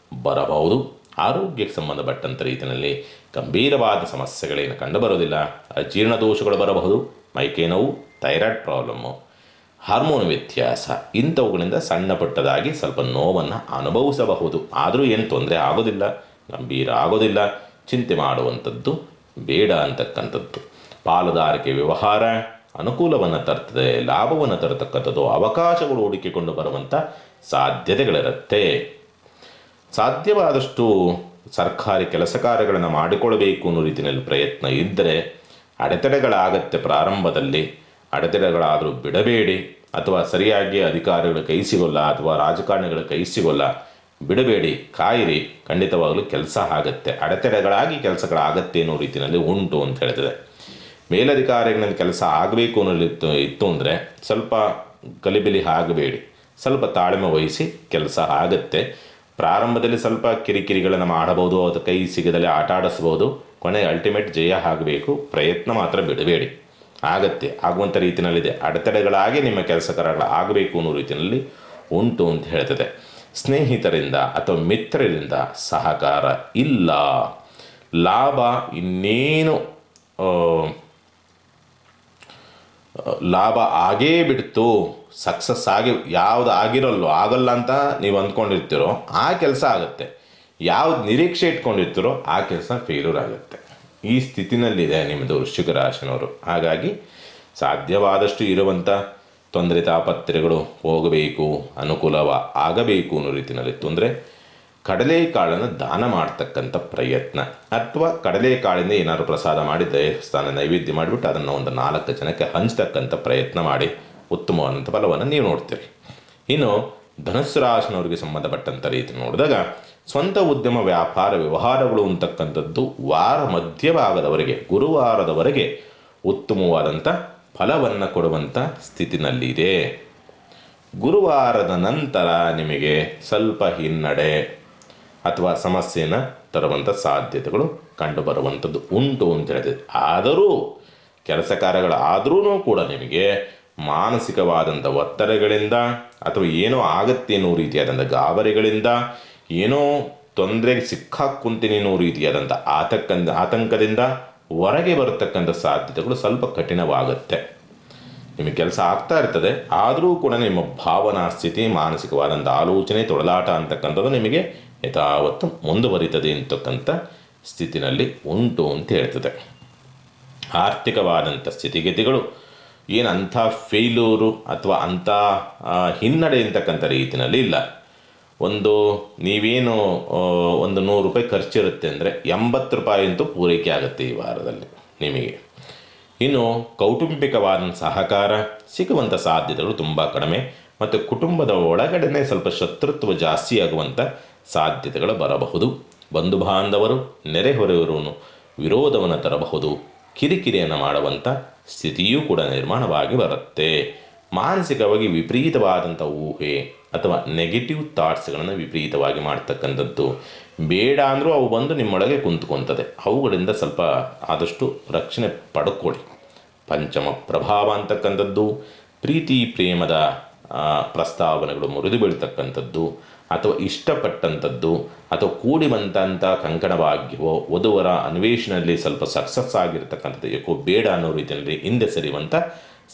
ಬರಬಹುದು. ಆರೋಗ್ಯಕ್ಕೆ ಸಂಬಂಧಪಟ್ಟಂಥ ರೀತಿಯಲ್ಲಿ ಗಂಭೀರವಾದ ಸಮಸ್ಯೆಗಳೇನು ಕಂಡುಬರೋದಿಲ್ಲ. ಅಜೀರ್ಣ ದೋಷಗಳು ಬರಬಹುದು, ಮೈಕೈ ನೋವು, ಥೈರಾಯ್ಡ್ ಪ್ರಾಬ್ಲಮ್ಮು, ಹಾರ್ಮೋನ್ ವ್ಯತ್ಯಾಸ, ಇಂಥವುಗಳಿಂದ ಸಣ್ಣ ಪುಟ್ಟದಾಗಿ ಸ್ವಲ್ಪ ನೋವನ್ನು ಅನುಭವಿಸಬಹುದು. ಆದರೂ ಏನು ತೊಂದರೆ ಆಗೋದಿಲ್ಲ, ಗಂಭೀರ ಆಗೋದಿಲ್ಲ, ಚಿಂತೆ ಮಾಡುವಂಥದ್ದು ಬೇಡ ಅಂತಕ್ಕಂಥದ್ದು. ಪಾಲುದಾರಿಕೆ ವ್ಯವಹಾರ ಅನುಕೂಲವನ್ನು ತರ್ತದೆ, ಲಾಭವನ್ನು ತರತಕ್ಕಂಥದ್ದು, ಅವಕಾಶಗಳು ಹುಡುಕಿಕೊಂಡು ಬರುವಂಥ ಸಾಧ್ಯತೆಗಳಿರುತ್ತೆ. ಸಾಧ್ಯವಾದಷ್ಟು ಸರ್ಕಾರಿ ಕೆಲಸ ಕಾರ್ಯಗಳನ್ನು ಮಾಡಿಕೊಳ್ಳಬೇಕು ಅನ್ನೋ ರೀತಿಯಲ್ಲಿ ಪ್ರಯತ್ನ ಇದ್ದರೆ ಅಡೆತಡೆಗಳಾಗತ್ತೆ. ಪ್ರಾರಂಭದಲ್ಲಿ ಅಡೆತಡೆಗಳಾದರೂ ಬಿಡಬೇಡಿ, ಅಥವಾ ಸರಿಯಾಗಿ ಅಧಿಕಾರಿಗಳ ಕೈ ಸಿಗೋಲ್ಲ ಅಥವಾ ರಾಜಕಾರಣಿಗಳ ಕೈ ಸಿಗೋಲ್ಲ, ಬಿಡಬೇಡಿ, ಕಾಯಿರಿ, ಖಂಡಿತವಾಗಲೂ ಕೆಲಸ ಆಗುತ್ತೆ. ಅಡೆತಡೆಗಳಾಗಿ ಕೆಲಸಗಳಾಗತ್ತೆ ಅನ್ನೋ ರೀತಿಯಲ್ಲಿ ಉಂಟು ಅಂತ ಹೇಳ್ತದೆ. ಮೇಲಧಿಕಾರಿಗಳಿಂದ ಕೆಲಸ ಆಗಬೇಕು ಅನ್ನೋ ಇತ್ತು ಅಂದರೆ ಸ್ವಲ್ಪ ಗಲಿಬಿಲಿ ಆಗಬೇಡಿ, ಸ್ವಲ್ಪ ತಾಳ್ಮೆ ವಹಿಸಿ ಕೆಲಸ ಆಗುತ್ತೆ. ಪ್ರಾರಂಭದಲ್ಲಿ ಸ್ವಲ್ಪ ಕಿರಿಕಿರಿಗಳನ್ನು ಮಾಡಬಹುದು, ಅದು ಕೈ ಸಿಗದಲ್ಲಿ ಆಟ ಆಡಿಸ್ಬೋದು, ಕೊನೆಗೆ ಅಲ್ಟಿಮೇಟ್ ಜಯ ಆಗಬೇಕು. ಪ್ರಯತ್ನ ಮಾತ್ರ ಬಿಡಬೇಡಿ, ಆಗತ್ತೆ, ಆಗುವಂಥ ರೀತಿಯಲ್ಲಿದೆ. ಅಡೆತಡೆಗಳಾಗಿ ನಿಮ್ಮ ಕೆಲಸ ಕಾರ್ಯಗಳು ಆಗಬೇಕು ಅನ್ನೋ ರೀತಿಯಲ್ಲಿ ಉಂಟು ಅಂತ ಹೇಳ್ತದೆ. ಸ್ನೇಹಿತರಿಂದ ಅಥವಾ ಮಿತ್ರರಿಂದ ಸಹಕಾರ ಇಲ್ಲ. ಲಾಭ ಇನ್ನೇನು ಲಾಭ ಆಗೇ ಬಿಡ್ತು, ಸಕ್ಸಸ್ ಆಗಿ ಯಾವುದು ಆಗಲ್ಲ ಅಂತ ನೀವು ಅಂದ್ಕೊಂಡಿರ್ತೀರೋ ಆ ಕೆಲಸ ಆಗುತ್ತೆ, ಯಾವ್ದು ನಿರೀಕ್ಷೆ ಇಟ್ಕೊಂಡಿರ್ತೀರೋ ಆ ಕೆಲಸ ಫೇಲ್ಯೂರ್ ಆಗುತ್ತೆ. ಈ ಸ್ಥಿತಿನಲ್ಲಿದೆ ನಿಮ್ಮದು ವೃಶ್ಚಿಕ ರಾಶಿನವರು. ಹಾಗಾಗಿ ಸಾಧ್ಯವಾದಷ್ಟು ಇರುವಂಥ ತೊಂದರೆ ತಾಪತ್ರೆಗಳು ಹೋಗಬೇಕು, ಆಗಬೇಕು ಅನ್ನೋ ರೀತಿಯಲ್ಲಿ ತೊಂದರೆ ಕಡಲೆಕಾಳನ್ನು ದಾನ ಮಾಡ್ತಕ್ಕಂಥ ಪ್ರಯತ್ನ, ಅಥವಾ ಕಡಲೆಕಾಳಿಂದ ಏನಾದರೂ ಪ್ರಸಾದ ಮಾಡಿ ದೇವಸ್ಥಾನ ನೈವೇದ್ಯ ಮಾಡಿಬಿಟ್ಟು ಅದನ್ನು ಒಂದು 4 ಜನಕ್ಕೆ ಹಂಚ್ತಕ್ಕಂಥ ಪ್ರಯತ್ನ ಮಾಡಿ ಉತ್ತಮವಾದಂಥ ಫಲವನ್ನು ನೀವು ನೋಡ್ತೀರಿ. ಇನ್ನು ಧನುಸ್ಸು ರಾಶಿನವರಿಗೆ ಸಂಬಂಧಪಟ್ಟಂಥ ರೀತಿ ನೋಡಿದಾಗ ಸ್ವಂತ ಉದ್ಯಮ ವ್ಯಾಪಾರ ವ್ಯವಹಾರಗಳು ಅಂತಕ್ಕಂಥದ್ದು ವಾರ ಮಧ್ಯಭಾಗದವರೆಗೆ ಗುರುವಾರದವರೆಗೆ ಉತ್ತಮವಾದಂಥ ಫಲವನ್ನು ಕೊಡುವಂಥ ಸ್ಥಿತಿನಲ್ಲಿದೆ. ಗುರುವಾರದ ನಂತರ ನಿಮಗೆ ಸ್ವಲ್ಪ ಹಿನ್ನಡೆ ಅಥವಾ ಸಮಸ್ಯೆಯನ್ನು ತರುವಂಥ ಸಾಧ್ಯತೆಗಳು ಕಂಡುಬರುವಂಥದ್ದು ಉಂಟು ಅಂತ ಹೇಳಿದೆ. ಆದರೂ ಕೆಲಸ ಕಾರ್ಯಗಳಾದರೂ ಕೂಡ ನಿಮಗೆ ಮಾನಸಿಕವಾದಂಥ ಒತ್ತಡಗಳಿಂದ ಅಥವಾ ಏನೋ ಆಗತ್ತೆ ಅನ್ನೋ ರೀತಿಯಾದಂಥ ಗಾಬರಿಗಳಿಂದ, ಏನೋ ತೊಂದರೆಗೆ ಸಿಕ್ಕಾಕುಂತೀನಿ ಅನ್ನೋ ರೀತಿಯಾದಂಥ ಆತಂಕದಿಂದ ಹೊರಗೆ ಬರತಕ್ಕಂಥ ಸಾಧ್ಯತೆಗಳು ಸ್ವಲ್ಪ ಕಠಿಣವಾಗುತ್ತೆ. ನಿಮಗೆ ಕೆಲಸ ಆಗ್ತಾ ಇರ್ತದೆ, ಆದರೂ ಕೂಡ ನಿಮ್ಮ ಭಾವನಾ ಸ್ಥಿತಿ, ಮಾನಸಿಕವಾದಂಥ ಆಲೋಚನೆ, ತೊಳಲಾಟ ಅಂತಕ್ಕಂಥದ್ದು ನಿಮಗೆ ಯಥಾವತ್ತು ಮುಂದುವರಿತದೆ ಅಂತಕ್ಕಂಥ ಸ್ಥಿತಿನಲ್ಲಿ ಉಂಟು ಅಂತ ಹೇಳ್ತದೆ. ಆರ್ಥಿಕವಾದಂಥ ಸ್ಥಿತಿಗತಿಗಳು ಏನಂಥ ಫೇಲ್ಯೂರು ಅಥವಾ ಅಂಥ ಹಿನ್ನಡೆ ಅಂತಕ್ಕಂಥ ರೀತಿಯಲ್ಲಿ ಇಲ್ಲ. ನೀವೇನು ಒಂದು 100 ರೂಪಾಯಿ ಖರ್ಚಿರುತ್ತೆ ಅಂದರೆ 80 ರೂಪಾಯಿ ಅಂತೂ ಪೂರೈಕೆ ಆಗುತ್ತೆ ಈ ವಾರದಲ್ಲಿ ನಿಮಗೆ. ಇನ್ನು ಕೌಟುಂಬಿಕವಾದ ಸಹಕಾರ ಸಿಗುವಂಥ ಸಾಧ್ಯತೆಗಳು ತುಂಬ ಕಡಿಮೆ, ಮತ್ತು ಕುಟುಂಬದ ಒಳಗಡೆನೇ ಸ್ವಲ್ಪ ಶತ್ರುತ್ವ ಜಾಸ್ತಿ ಆಗುವಂಥ ಸಾಧ್ಯತೆಗಳು ಬರಬಹುದು. ಬಂಧು ಬಾಂಧವರು ನೆರೆಹೊರೆಯವರು ವಿರೋಧವನ್ನು ತರಬಹುದು, ಕಿರಿಕಿರಿಯನ್ನು ಮಾಡುವಂಥ ಸ್ಥಿತಿಯೂ ಕೂಡ ನಿರ್ಮಾಣವಾಗಿ ಬರುತ್ತೆ. ಮಾನಸಿಕವಾಗಿ ವಿಪರೀತವಾದಂಥ ಊಹೆ ಅಥವಾ ನೆಗೆಟಿವ್ ಥಾಟ್ಸ್ಗಳನ್ನು ವಿಪರೀತವಾಗಿ ಮಾಡ್ತಕ್ಕಂಥದ್ದು, ಬೇಡ ಅಂದರೂ ಅವು ಬಂದು ನಿಮ್ಮೊಳಗೆ ಕುಂತ್ಕೊತದೆ. ಅವುಗಳಿಂದ ಸ್ವಲ್ಪ ಆದಷ್ಟು ರಕ್ಷಣೆ ಪಡ್ಕೊಳ್ಳಿ. ಪಂಚಮ ಪ್ರಭಾವ ಅಂತಕ್ಕಂಥದ್ದು ಪ್ರೀತಿ ಪ್ರೇಮದ ಪ್ರಸ್ತಾವನೆಗಳು ಮುರಿದು ಬೀಳ್ತಕ್ಕಂಥದ್ದು, ಅಥವಾ ಇಷ್ಟಪಟ್ಟಂಥದ್ದು ಅಥವಾ ಕೂಡಿ ಬಂದಂಥ ಕಂಕಣ ಭಾಗ್ಯವೋ ವಧುವರ ಅನ್ವೇಷಣೆಯಲ್ಲಿ ಸ್ವಲ್ಪ ಸಕ್ಸಸ್ ಆಗಿರ್ತಕ್ಕಂಥದ್ದು ಯಾಕೋ ಬೇಡ ಅನ್ನೋ ರೀತಿಯಲ್ಲಿ ಹಿಂದೆ ಸರಿಯುವಂಥ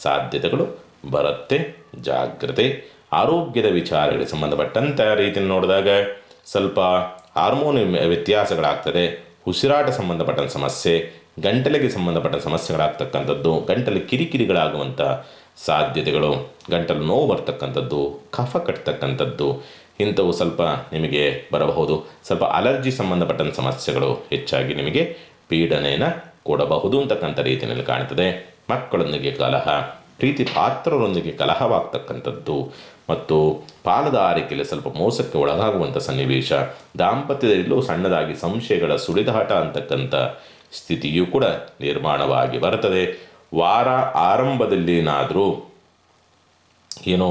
ಸಾಧ್ಯತೆಗಳು ಬರುತ್ತೆ. ಜಾಗ್ರತೆ. ಆರೋಗ್ಯದ ವಿಚಾರಗಳಿಗೆ ಸಂಬಂಧಪಟ್ಟಂಥ ರೀತಿಯಲ್ಲಿ ನೋಡಿದಾಗ ಸ್ವಲ್ಪ ಹಾರ್ಮೋನ್ ವ್ಯತ್ಯಾಸಗಳಾಗ್ತದೆ, ಉಸಿರಾಟ ಸಂಬಂಧಪಟ್ಟ ಸಮಸ್ಯೆ, ಗಂಟಲಿಗೆ ಸಂಬಂಧಪಟ್ಟ ಸಮಸ್ಯೆಗಳಾಗ್ತಕ್ಕಂಥದ್ದು, ಗಂಟಲು ಕಿರಿಕಿರಿಗಳಾಗುವಂಥ ಸಾಧ್ಯತೆಗಳು, ಗಂಟಲು ನೋವು ಬರ್ತಕ್ಕಂಥದ್ದು, ಕಫ ಕಟ್ತಕ್ಕಂಥದ್ದು, ಇಂಥವು ಸ್ವಲ್ಪ ನಿಮಗೆ ಬರಬಹುದು. ಸ್ವಲ್ಪ ಅಲರ್ಜಿ ಸಂಬಂಧಪಟ್ಟಂಥ ಸಮಸ್ಯೆಗಳು ಹೆಚ್ಚಾಗಿ ನಿಮಗೆ ಪೀಡನೆಯನ್ನು ಕೊಡಬಹುದು ಅಂತಕ್ಕಂಥ ರೀತಿಯಲ್ಲಿ ಕಾಣ್ತದೆ. ಮಕ್ಕಳೊಂದಿಗೆ ಕಲಹ, ಪ್ರೀತಿ ಪಾತ್ರರೊಂದಿಗೆ ಕಲಹವಾಗ್ತಕ್ಕಂಥದ್ದು, ಮತ್ತು ಪಾಲುದಾರಿಕೆಯಲ್ಲಿ ಸ್ವಲ್ಪ ಮೋಸಕ್ಕೆ ಒಳಗಾಗುವಂಥ ಸನ್ನಿವೇಶ, ದಾಂಪತ್ಯದಲ್ಲೂ ಸಣ್ಣದಾಗಿ ಸಂಶಯಗಳ ಸುಳಿದಾಟ ಅಂತಕ್ಕಂಥ ಸ್ಥಿತಿಯೂ ಕೂಡ ನಿರ್ಮಾಣವಾಗಿ ಬರ್ತದೆ. ವಾರ ಆರಂಭದಲ್ಲಿ ಏನಾದರೂ ಏನೋ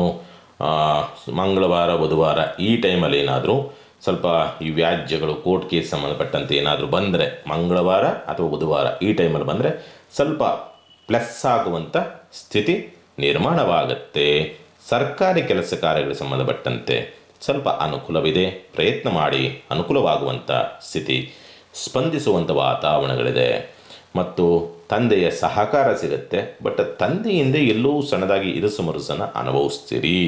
ಮಂಗಳವಾರ ಬುಧವಾರ ಈ ಟೈಮಲ್ಲಿ ಏನಾದರೂ ಸ್ವಲ್ಪ ಈ ವ್ಯಾಜ್ಯಗಳು ಕೋರ್ಟ್ ಕೇಸ್ ಸಂಬಂಧಪಟ್ಟಂತೆ ಏನಾದರೂ ಬಂದರೆ, ಮಂಗಳವಾರ ಅಥವಾ ಬುಧವಾರ ಈ ಟೈಮಲ್ಲಿ ಬಂದರೆ ಸ್ವಲ್ಪ ಪ್ಲಸ್ ಆಗುವಂಥ ಸ್ಥಿತಿ ನಿರ್ಮಾಣವಾಗುತ್ತೆ. ಸರ್ಕಾರಿ ಕೆಲಸ ಕಾರ್ಯಗಳಿಗೆ ಸಂಬಂಧಪಟ್ಟಂತೆ ಸ್ವಲ್ಪ ಅನುಕೂಲವಿದೆ, ಪ್ರಯತ್ನ ಮಾಡಿ ಅನುಕೂಲವಾಗುವಂಥ ಸ್ಥಿತಿ, ಸ್ಪಂದಿಸುವಂಥ ವಾತಾವರಣಗಳಿದೆ. ಮತ್ತು ತಂದೆಯ ಸಹಕಾರ ಸಿಗುತ್ತೆ, ಬಟ್ ತಂದೆಯಿಂದ ಎಲ್ಲೂ ಸಣ್ಣದಾಗಿ ಇರುಸು ಮುರುಸನ್ನು ಅನುಭವಿಸ್ತೀರಿ.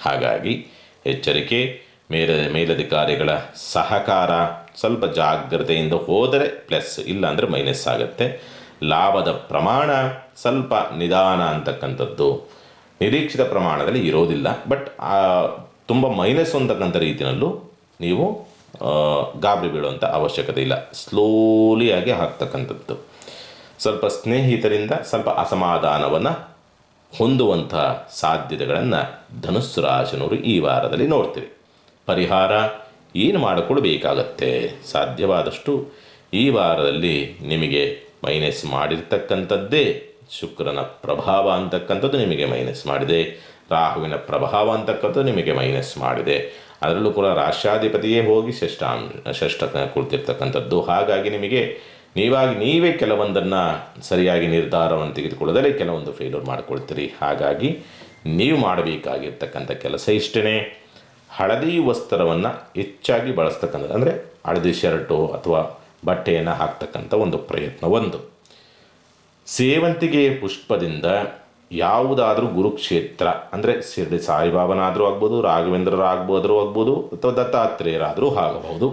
ಹಾಗಾಗಿ ಎಚ್ಚರಿಕೆ. ಮೇಲಧಿಕಾರಿಗಳ ಸಹಕಾರ, ಸ್ವಲ್ಪ ಜಾಗ್ರತೆಯಿಂದ ಹೋದರೆ ಪ್ಲಸ್, ಇಲ್ಲ ಅಂದರೆ ಮೈನಸ್ ಆಗುತ್ತೆ. ಲಾಭದ ಪ್ರಮಾಣ ಸ್ವಲ್ಪ ನಿಧಾನ ಅಂತಕ್ಕಂಥದ್ದು ನಿರೀಕ್ಷಿತ ಪ್ರಮಾಣದಲ್ಲಿ ಇರೋದಿಲ್ಲ, ಬಟ್ ತುಂಬ ಮೈನಸ್ ಅಂತಕ್ಕಂಥ ರೀತಿಯಲ್ಲೂ ನೀವು ಗಾಬರಿ ಬೀಳುವಂಥ ಅವಶ್ಯಕತೆ ಇಲ್ಲ. ಸ್ಲೋಲಿಯಾಗಿ ಹಾಕ್ತಕ್ಕಂಥದ್ದು. ಸ್ವಲ್ಪ ಸ್ನೇಹಿತರಿಂದ ಸ್ವಲ್ಪ ಅಸಮಾಧಾನವನ್ನು ಹೊಂದುವಂಥ ಸಾಧ್ಯತೆಗಳನ್ನು ಧನುಸ್ಸು ರಾಶಿನವರು ಈ ವಾರದಲ್ಲಿ ನೋಡ್ತೀವಿ. ಪರಿಹಾರ ಏನು ಮಾಡಿಕೊಳ್ಬೇಕಾಗತ್ತೆ? ಸಾಧ್ಯವಾದಷ್ಟು ಈ ವಾರದಲ್ಲಿ ನಿಮಗೆ ಮೈನಸ್ ಮಾಡಿರ್ತಕ್ಕಂಥದ್ದೇ ಶುಕ್ರನ ಪ್ರಭಾವ ಅಂತಕ್ಕಂಥದ್ದು ನಿಮಗೆ ಮೈನಸ್ ಮಾಡಿದೆ, ರಾಹುವಿನ ಪ್ರಭಾವ ಅಂತಕ್ಕಂಥದ್ದು ನಿಮಗೆ ಮೈನಸ್ ಮಾಡಿದೆ. ಅದರಲ್ಲೂ ಕೂಡ ರಾಷ್ಟ್ರಾಧಿಪತಿಯೇ ಹೋಗಿ ಷಷ್ಠ ಕುಳಿತಿರ್ತಕ್ಕಂಥದ್ದು. ಹಾಗಾಗಿ ನಿಮಗೆ ನೀವೇ ಕೆಲವೊಂದನ್ನು ಸರಿಯಾಗಿ ನಿರ್ಧಾರವನ್ನು ತೆಗೆದುಕೊಳ್ಳೋದಲ್ಲೇ ಕೆಲವೊಂದು ಫೇಲ್ಯೂರ್ ಮಾಡಿಕೊಳ್ತೀರಿ. ಹಾಗಾಗಿ ನೀವು ಮಾಡಬೇಕಾಗಿರ್ತಕ್ಕಂಥ ಕೆಲಸ ಇಷ್ಟೇ. ಹಳದಿ ವಸ್ತ್ರವನ್ನು ಹೆಚ್ಚಾಗಿ ಬಳಸ್ತಕ್ಕಂಥದ್ದು, ಅಂದರೆ ಹಳದಿ ಶರ್ಟು ಅಥವಾ ಬಟ್ಟೆಯನ್ನು ಹಾಕ್ತಕ್ಕಂಥ ಒಂದು ಪ್ರಯತ್ನ ಒಂದು. ಸೇವಂತಿಗೆ ಪುಷ್ಪದಿಂದ ಯಾವುದಾದ್ರೂ ಗುರುಕ್ಷೇತ್ರ ಅಂದರೆ ಶಿರಡಿ ಸಾಯಿಬಾಬನಾದರೂ ಆಗ್ಬೋದು, ರಾಘವೇಂದ್ರರಾಗ್ಬೋದ್ರೂ ಆಗ್ಬೋದು, ಅಥವಾ ದತ್ತಾತ್ರೇಯರಾದರೂ ಆಗಬಹುದು,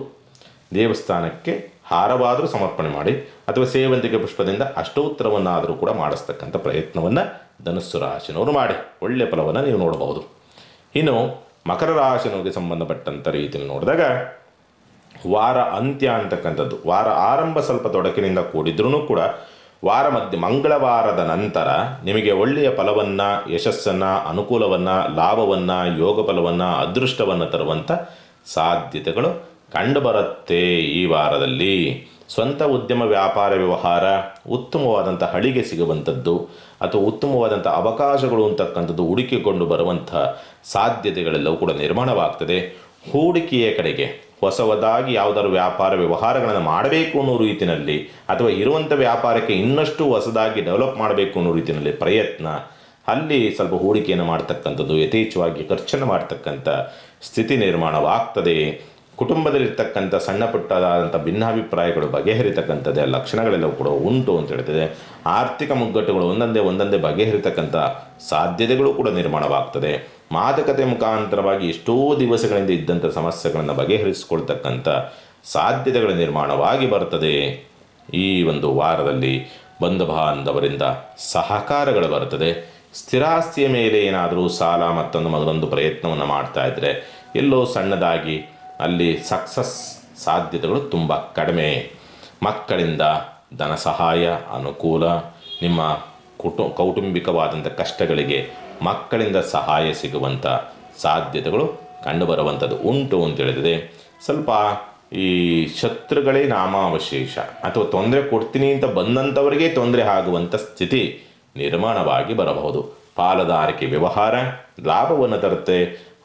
ದೇವಸ್ಥಾನಕ್ಕೆ ಹಾರವಾದರೂ ಸಮರ್ಪಣೆ ಮಾಡಿ, ಅಥವಾ ಸೇವಂತಿಗೆ ಪುಷ್ಪದಿಂದ ಅಷ್ಟೋತ್ತರವನ್ನಾದರೂ ಕೂಡ ಮಾಡಿಸ್ತಕ್ಕಂಥ ಪ್ರಯತ್ನವನ್ನು ಧನುಸ್ಸು ರಾಶಿನವರು ಮಾಡಿ ಒಳ್ಳೆಯ ಫಲವನ್ನು ನೀವು ನೋಡಬಹುದು. ಇನ್ನು ಮಕರ ರಾಶಿನವರಿಗೆ ಸಂಬಂಧಪಟ್ಟಂಥ ರೀತಿಯಲ್ಲಿ ನೋಡಿದಾಗ ವಾರ ಅಂತ್ಯ ಅಂತಕ್ಕಂಥದ್ದು, ವಾರ ಆರಂಭ ಸ್ವಲ್ಪ ತೊಡಕಿನಿಂದ ಕೂಡಿದ್ರೂ ಕೂಡ ವಾರ ಮಧ್ಯೆ ಮಂಗಳವಾರದ ನಂತರ ನಿಮಗೆ ಒಳ್ಳೆಯ ಫಲವನ್ನು, ಯಶಸ್ಸನ್ನು, ಅನುಕೂಲವನ್ನು, ಲಾಭವನ್ನು, ಯೋಗ ಫಲವನ್ನು, ಅದೃಷ್ಟವನ್ನು ತರುವಂಥ ಸಾಧ್ಯತೆಗಳು ಕಂಡುಬರುತ್ತೆ. ಈ ವಾರದಲ್ಲಿ ಸ್ವಂತ ಉದ್ಯಮ, ವ್ಯಾಪಾರ, ವ್ಯವಹಾರ ಉತ್ತಮವಾದಂಥ ಹಳಿಗೆ ಸಿಗುವಂಥದ್ದು ಅಥವಾ ಉತ್ತಮವಾದಂಥ ಅವಕಾಶಗಳು ಅಂತಕ್ಕಂಥದ್ದು ಹುಡುಕಿಕೊಂಡು ಬರುವಂಥ ಸಾಧ್ಯತೆಗಳೆಲ್ಲವೂ ಕೂಡ ನಿರ್ಮಾಣವಾಗ್ತದೆ. ಹೂಡಿಕೆಯ ಕಡೆಗೆ ಹೊಸದಾಗಿ ಯಾವುದಾದ್ರು ವ್ಯಾಪಾರ ವ್ಯವಹಾರಗಳನ್ನು ಮಾಡಬೇಕು ಅನ್ನೋ ರೀತಿಯಲ್ಲಿ, ಅಥವಾ ಇರುವಂಥ ವ್ಯಾಪಾರಕ್ಕೆ ಇನ್ನಷ್ಟು ಹೊಸದಾಗಿ ಡೆವಲಪ್ ಮಾಡಬೇಕು ಅನ್ನೋ ರೀತಿಯಲ್ಲಿ ಪ್ರಯತ್ನ, ಅಲ್ಲಿ ಸ್ವಲ್ಪ ಹೂಡಿಕೆಯನ್ನು ಮಾಡ್ತಕ್ಕಂಥದ್ದು, ಯಥೇಚ್ಛವಾಗಿ ಖರ್ಚನ್ನು ಮಾಡ್ತಕ್ಕಂಥ ಸ್ಥಿತಿ ನಿರ್ಮಾಣವಾಗ್ತದೆ. ಕುಟುಂಬದಲ್ಲಿರ್ತಕ್ಕಂಥ ಸಣ್ಣ ಪುಟ್ಟದಾದಂಥ ಭಿನ್ನಾಭಿಪ್ರಾಯಗಳು ಬಗೆಹರಿತಕ್ಕಂಥದ್ದೇ ಲಕ್ಷಣಗಳೆಲ್ಲವೂ ಕೂಡ ಉಂಟು ಅಂತ ಹೇಳ್ತದೆ. ಆರ್ಥಿಕ ಮುಗ್ಗಟ್ಟುಗಳು ಒಂದೊಂದೇ ಬಗೆಹರಿತಕ್ಕಂಥ ಸಾಧ್ಯತೆಗಳು ಕೂಡ ನಿರ್ಮಾಣವಾಗ್ತದೆ. ಮಾತುಕತೆ ಮುಖಾಂತರವಾಗಿ ಎಷ್ಟೋ ದಿವಸಗಳಿಂದ ಇದ್ದಂಥ ಸಮಸ್ಯೆಗಳನ್ನು ಬಗೆಹರಿಸಿಕೊಳ್ತಕ್ಕಂಥ ಸಾಧ್ಯತೆಗಳ ನಿರ್ಮಾಣವಾಗಿ ಬರ್ತದೆ. ಈ ಒಂದು ವಾರದಲ್ಲಿ ಬಂಧು ಬಾಂಧವರಿಂದ ಸಹಕಾರಗಳು ಬರ್ತದೆ. ಸ್ಥಿರಾಸ್ತಿಯ ಮೇಲೆ ಏನಾದರೂ ಸಾಲ ಮತ್ತೊಂದು ಪ್ರಯತ್ನವನ್ನು ಮಾಡ್ತಾ ಇದ್ದರೆ ಎಲ್ಲೋ ಸಣ್ಣದಾಗಿ ಅಲ್ಲಿ ಸಕ್ಸಸ್ ಸಾಧ್ಯತೆಗಳು ತುಂಬ ಕಡಿಮೆ. ಮಕ್ಕಳಿಂದ ಧನ ಸಹಾಯ, ಅನುಕೂಲ, ನಿಮ್ಮ ಕೌಟುಂಬಿಕವಾದಂಥ ಕಷ್ಟಗಳಿಗೆ ಮಕ್ಕಳಿಂದ ಸಹಾಯ ಸಿಗುವಂಥ ಸಾಧ್ಯತೆಗಳು ಕಂಡುಬರುವಂಥದ್ದು ಉಂಟು ಅಂತ ಹೇಳಿದರೆ, ಸ್ವಲ್ಪ ಈ ಶತ್ರುಗಳೇ ನಾಮಾವಶೇಷ ಅಥವಾ ತೊಂದರೆ ಕೊಡ್ತೀನಿ ಅಂತ ಬಂದಂಥವರಿಗೆ ತೊಂದರೆ ಆಗುವಂಥ ಸ್ಥಿತಿ ನಿರ್ಮಾಣವಾಗಿ ಬರಬಹುದು. ಪಾಲುದಾರಿಕೆ ವ್ಯವಹಾರ ಲಾಭವನ್ನು ತರುತ್ತೆ,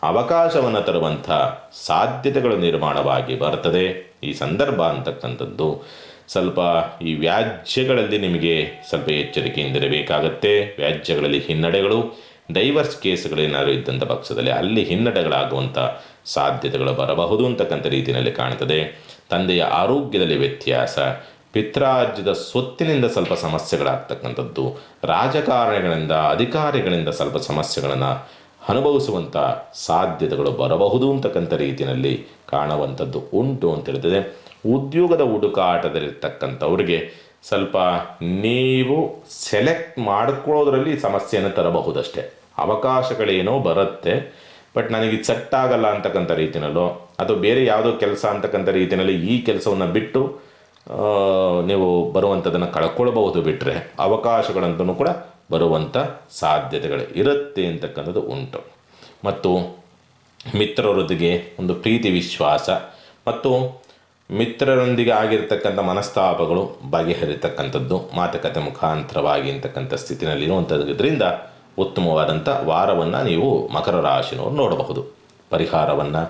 ಅವಕಾಶವನ್ನು ತರುವಂಥ ಸಾಧ್ಯತೆಗಳು ನಿರ್ಮಾಣವಾಗಿ ಬರ್ತದೆ. ಈ ಸಂದರ್ಭ ಅಂತಕ್ಕಂಥದ್ದು ಸ್ವಲ್ಪ ಈ ವ್ಯಾಜ್ಯಗಳಲ್ಲಿ ನಿಮಗೆ ಸ್ವಲ್ಪ ಎಚ್ಚರಿಕೆಯಿಂದಿರಬೇಕಾಗತ್ತೆ. ವ್ಯಾಜ್ಯಗಳಲ್ಲಿ ಹಿನ್ನಡೆಗಳು, ಡೈವರ್ಸ್ ಕೇಸ್ಗಳೇನಾದರೂ ಇದ್ದಂಥ ಪಕ್ಷದಲ್ಲಿ ಅಲ್ಲಿ ಹಿನ್ನಡೆಗಳಾಗುವಂಥ ಸಾಧ್ಯತೆಗಳು ಬರಬಹುದು ಅಂತಕ್ಕಂಥ ರೀತಿಯಲ್ಲಿ ಕಾಣ್ತದೆ. ತಂದೆಯ ಆರೋಗ್ಯದಲ್ಲಿ ವ್ಯತ್ಯಾಸ, ಪಿತ್ರಾರ್ಜಿತ ಸ್ವತ್ತಿನಿಂದ ಸ್ವಲ್ಪ ಸಮಸ್ಯೆಗಳಾಗ್ತಕ್ಕಂಥದ್ದು, ರಾಜಕಾರಣಿಗಳಿಂದ, ಅಧಿಕಾರಿಗಳಿಂದ ಸ್ವಲ್ಪ ಸಮಸ್ಯೆಗಳನ್ನು ಅನುಭವಿಸುವಂಥ ಸಾಧ್ಯತೆಗಳು ಬರಬಹುದು ಅಂತಕ್ಕಂಥ ರೀತಿಯಲ್ಲಿ ಕಾಣುವಂಥದ್ದು ಉಂಟು ಅಂತ ಹೇಳ್ತದೆ. ಉದ್ಯೋಗದ ಹುಡುಕಾಟದಲ್ಲಿರ್ತಕ್ಕಂಥವ್ರಿಗೆ ಸ್ವಲ್ಪ ನೀವು ಸೆಲೆಕ್ಟ್ ಮಾಡಿಕೊಳ್ಳೋದ್ರಲ್ಲಿ ಸಮಸ್ಯೆಯನ್ನು ತರಬಹುದಷ್ಟೇ. ಅವಕಾಶಗಳೇನೋ ಬರುತ್ತೆ, ಬಟ್ ನನಗೆ ಸೆಟ್ ಆಗಲ್ಲ ಅಂತಕ್ಕಂಥ ರೀತಿಯಲ್ಲೋ ಅಥವಾ ಬೇರೆ ಯಾವುದೋ ಕೆಲಸ ಅಂತಕ್ಕಂಥ ರೀತಿಯಲ್ಲಿ ಈ ಕೆಲಸವನ್ನು ಬಿಟ್ಟು ನೀವು ಬರುವಂಥದ್ದನ್ನು ಕಳ್ಕೊಳ್ಬಹುದು. ಬಿಟ್ಟರೆ ಅವಕಾಶಗಳಂತೂ ಕೂಡ ಬರುವಂಥ ಸಾಧ್ಯತೆಗಳು ಇರುತ್ತೆ ಅಂತಕ್ಕಂಥದ್ದು ಉಂಟು. ಮತ್ತು ಮಿತ್ರರೊಂದಿಗೆ ಒಂದು ಪ್ರೀತಿ ವಿಶ್ವಾಸ ಮತ್ತು ಮಿತ್ರರೊಂದಿಗೆ ಆಗಿರ್ತಕ್ಕಂಥ ಮನಸ್ತಾಪಗಳು ಬಗೆಹರಿತಕ್ಕಂಥದ್ದು ಮಾತುಕತೆ ಮುಖಾಂತರವಾಗಿ ಅಂತಕ್ಕಂಥ ಸ್ಥಿತಿನಲ್ಲಿರುವಂಥದ್ರಿಂದ ಉತ್ತಮವಾದಂಥ ವಾರವನ್ನು ನೀವು ಮಕರ ರಾಶಿನವರು ನೋಡಬಹುದು. ಪರಿಹಾರವನ್ನು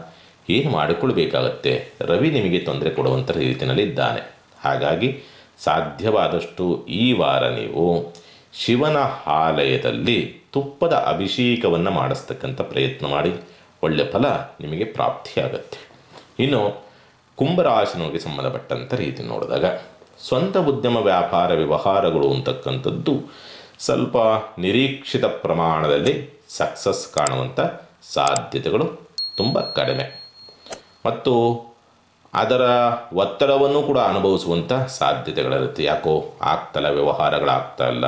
ಏನು ಮಾಡಿಕೊಳ್ಬೇಕಾಗತ್ತೆ? ರವಿ ನಿಮಗೆ ತೊಂದರೆ ಕೊಡುವಂಥ ರೀತಿಯಲ್ಲಿ ಇದ್ದಾನೆ. ಹಾಗಾಗಿ ಸಾಧ್ಯವಾದಷ್ಟು ಈ ವಾರ ನೀವು ಶಿವನ ಆಲಯದಲ್ಲಿ ತುಪ್ಪದ ಅಭಿಷೇಕವನ್ನು ಮಾಡಿಸ್ತಕ್ಕಂಥ ಪ್ರಯತ್ನ ಮಾಡಿ, ಒಳ್ಳೆಯ ಫಲ ನಿಮಗೆ ಪ್ರಾಪ್ತಿಯಾಗತ್ತೆ. ಇನ್ನು ಕುಂಭರಾಶಿನವರಿಗೆ ಸಂಬಂಧಪಟ್ಟಂಥ ರೀತಿ ನೋಡಿದಾಗ ಸ್ವಂತ ಉದ್ಯಮ, ವ್ಯಾಪಾರ, ವ್ಯವಹಾರಗಳು ಅಂತಕ್ಕಂಥದ್ದು ಸ್ವಲ್ಪ ನಿರೀಕ್ಷಿತ ಪ್ರಮಾಣದಲ್ಲಿ ಸಕ್ಸಸ್ ಕಾಣುವಂಥ ಸಾಧ್ಯತೆಗಳು ತುಂಬ ಕಡಿಮೆ ಮತ್ತು ಅದರ ಒತ್ತಡವನ್ನು ಕೂಡ ಅನುಭವಿಸುವಂಥ ಸಾಧ್ಯತೆಗಳಿರುತ್ತೆ. ಯಾಕೋ ಆಗ್ತಲ್ಲ, ವ್ಯವಹಾರಗಳಾಗ್ತಾ ಇಲ್ಲ,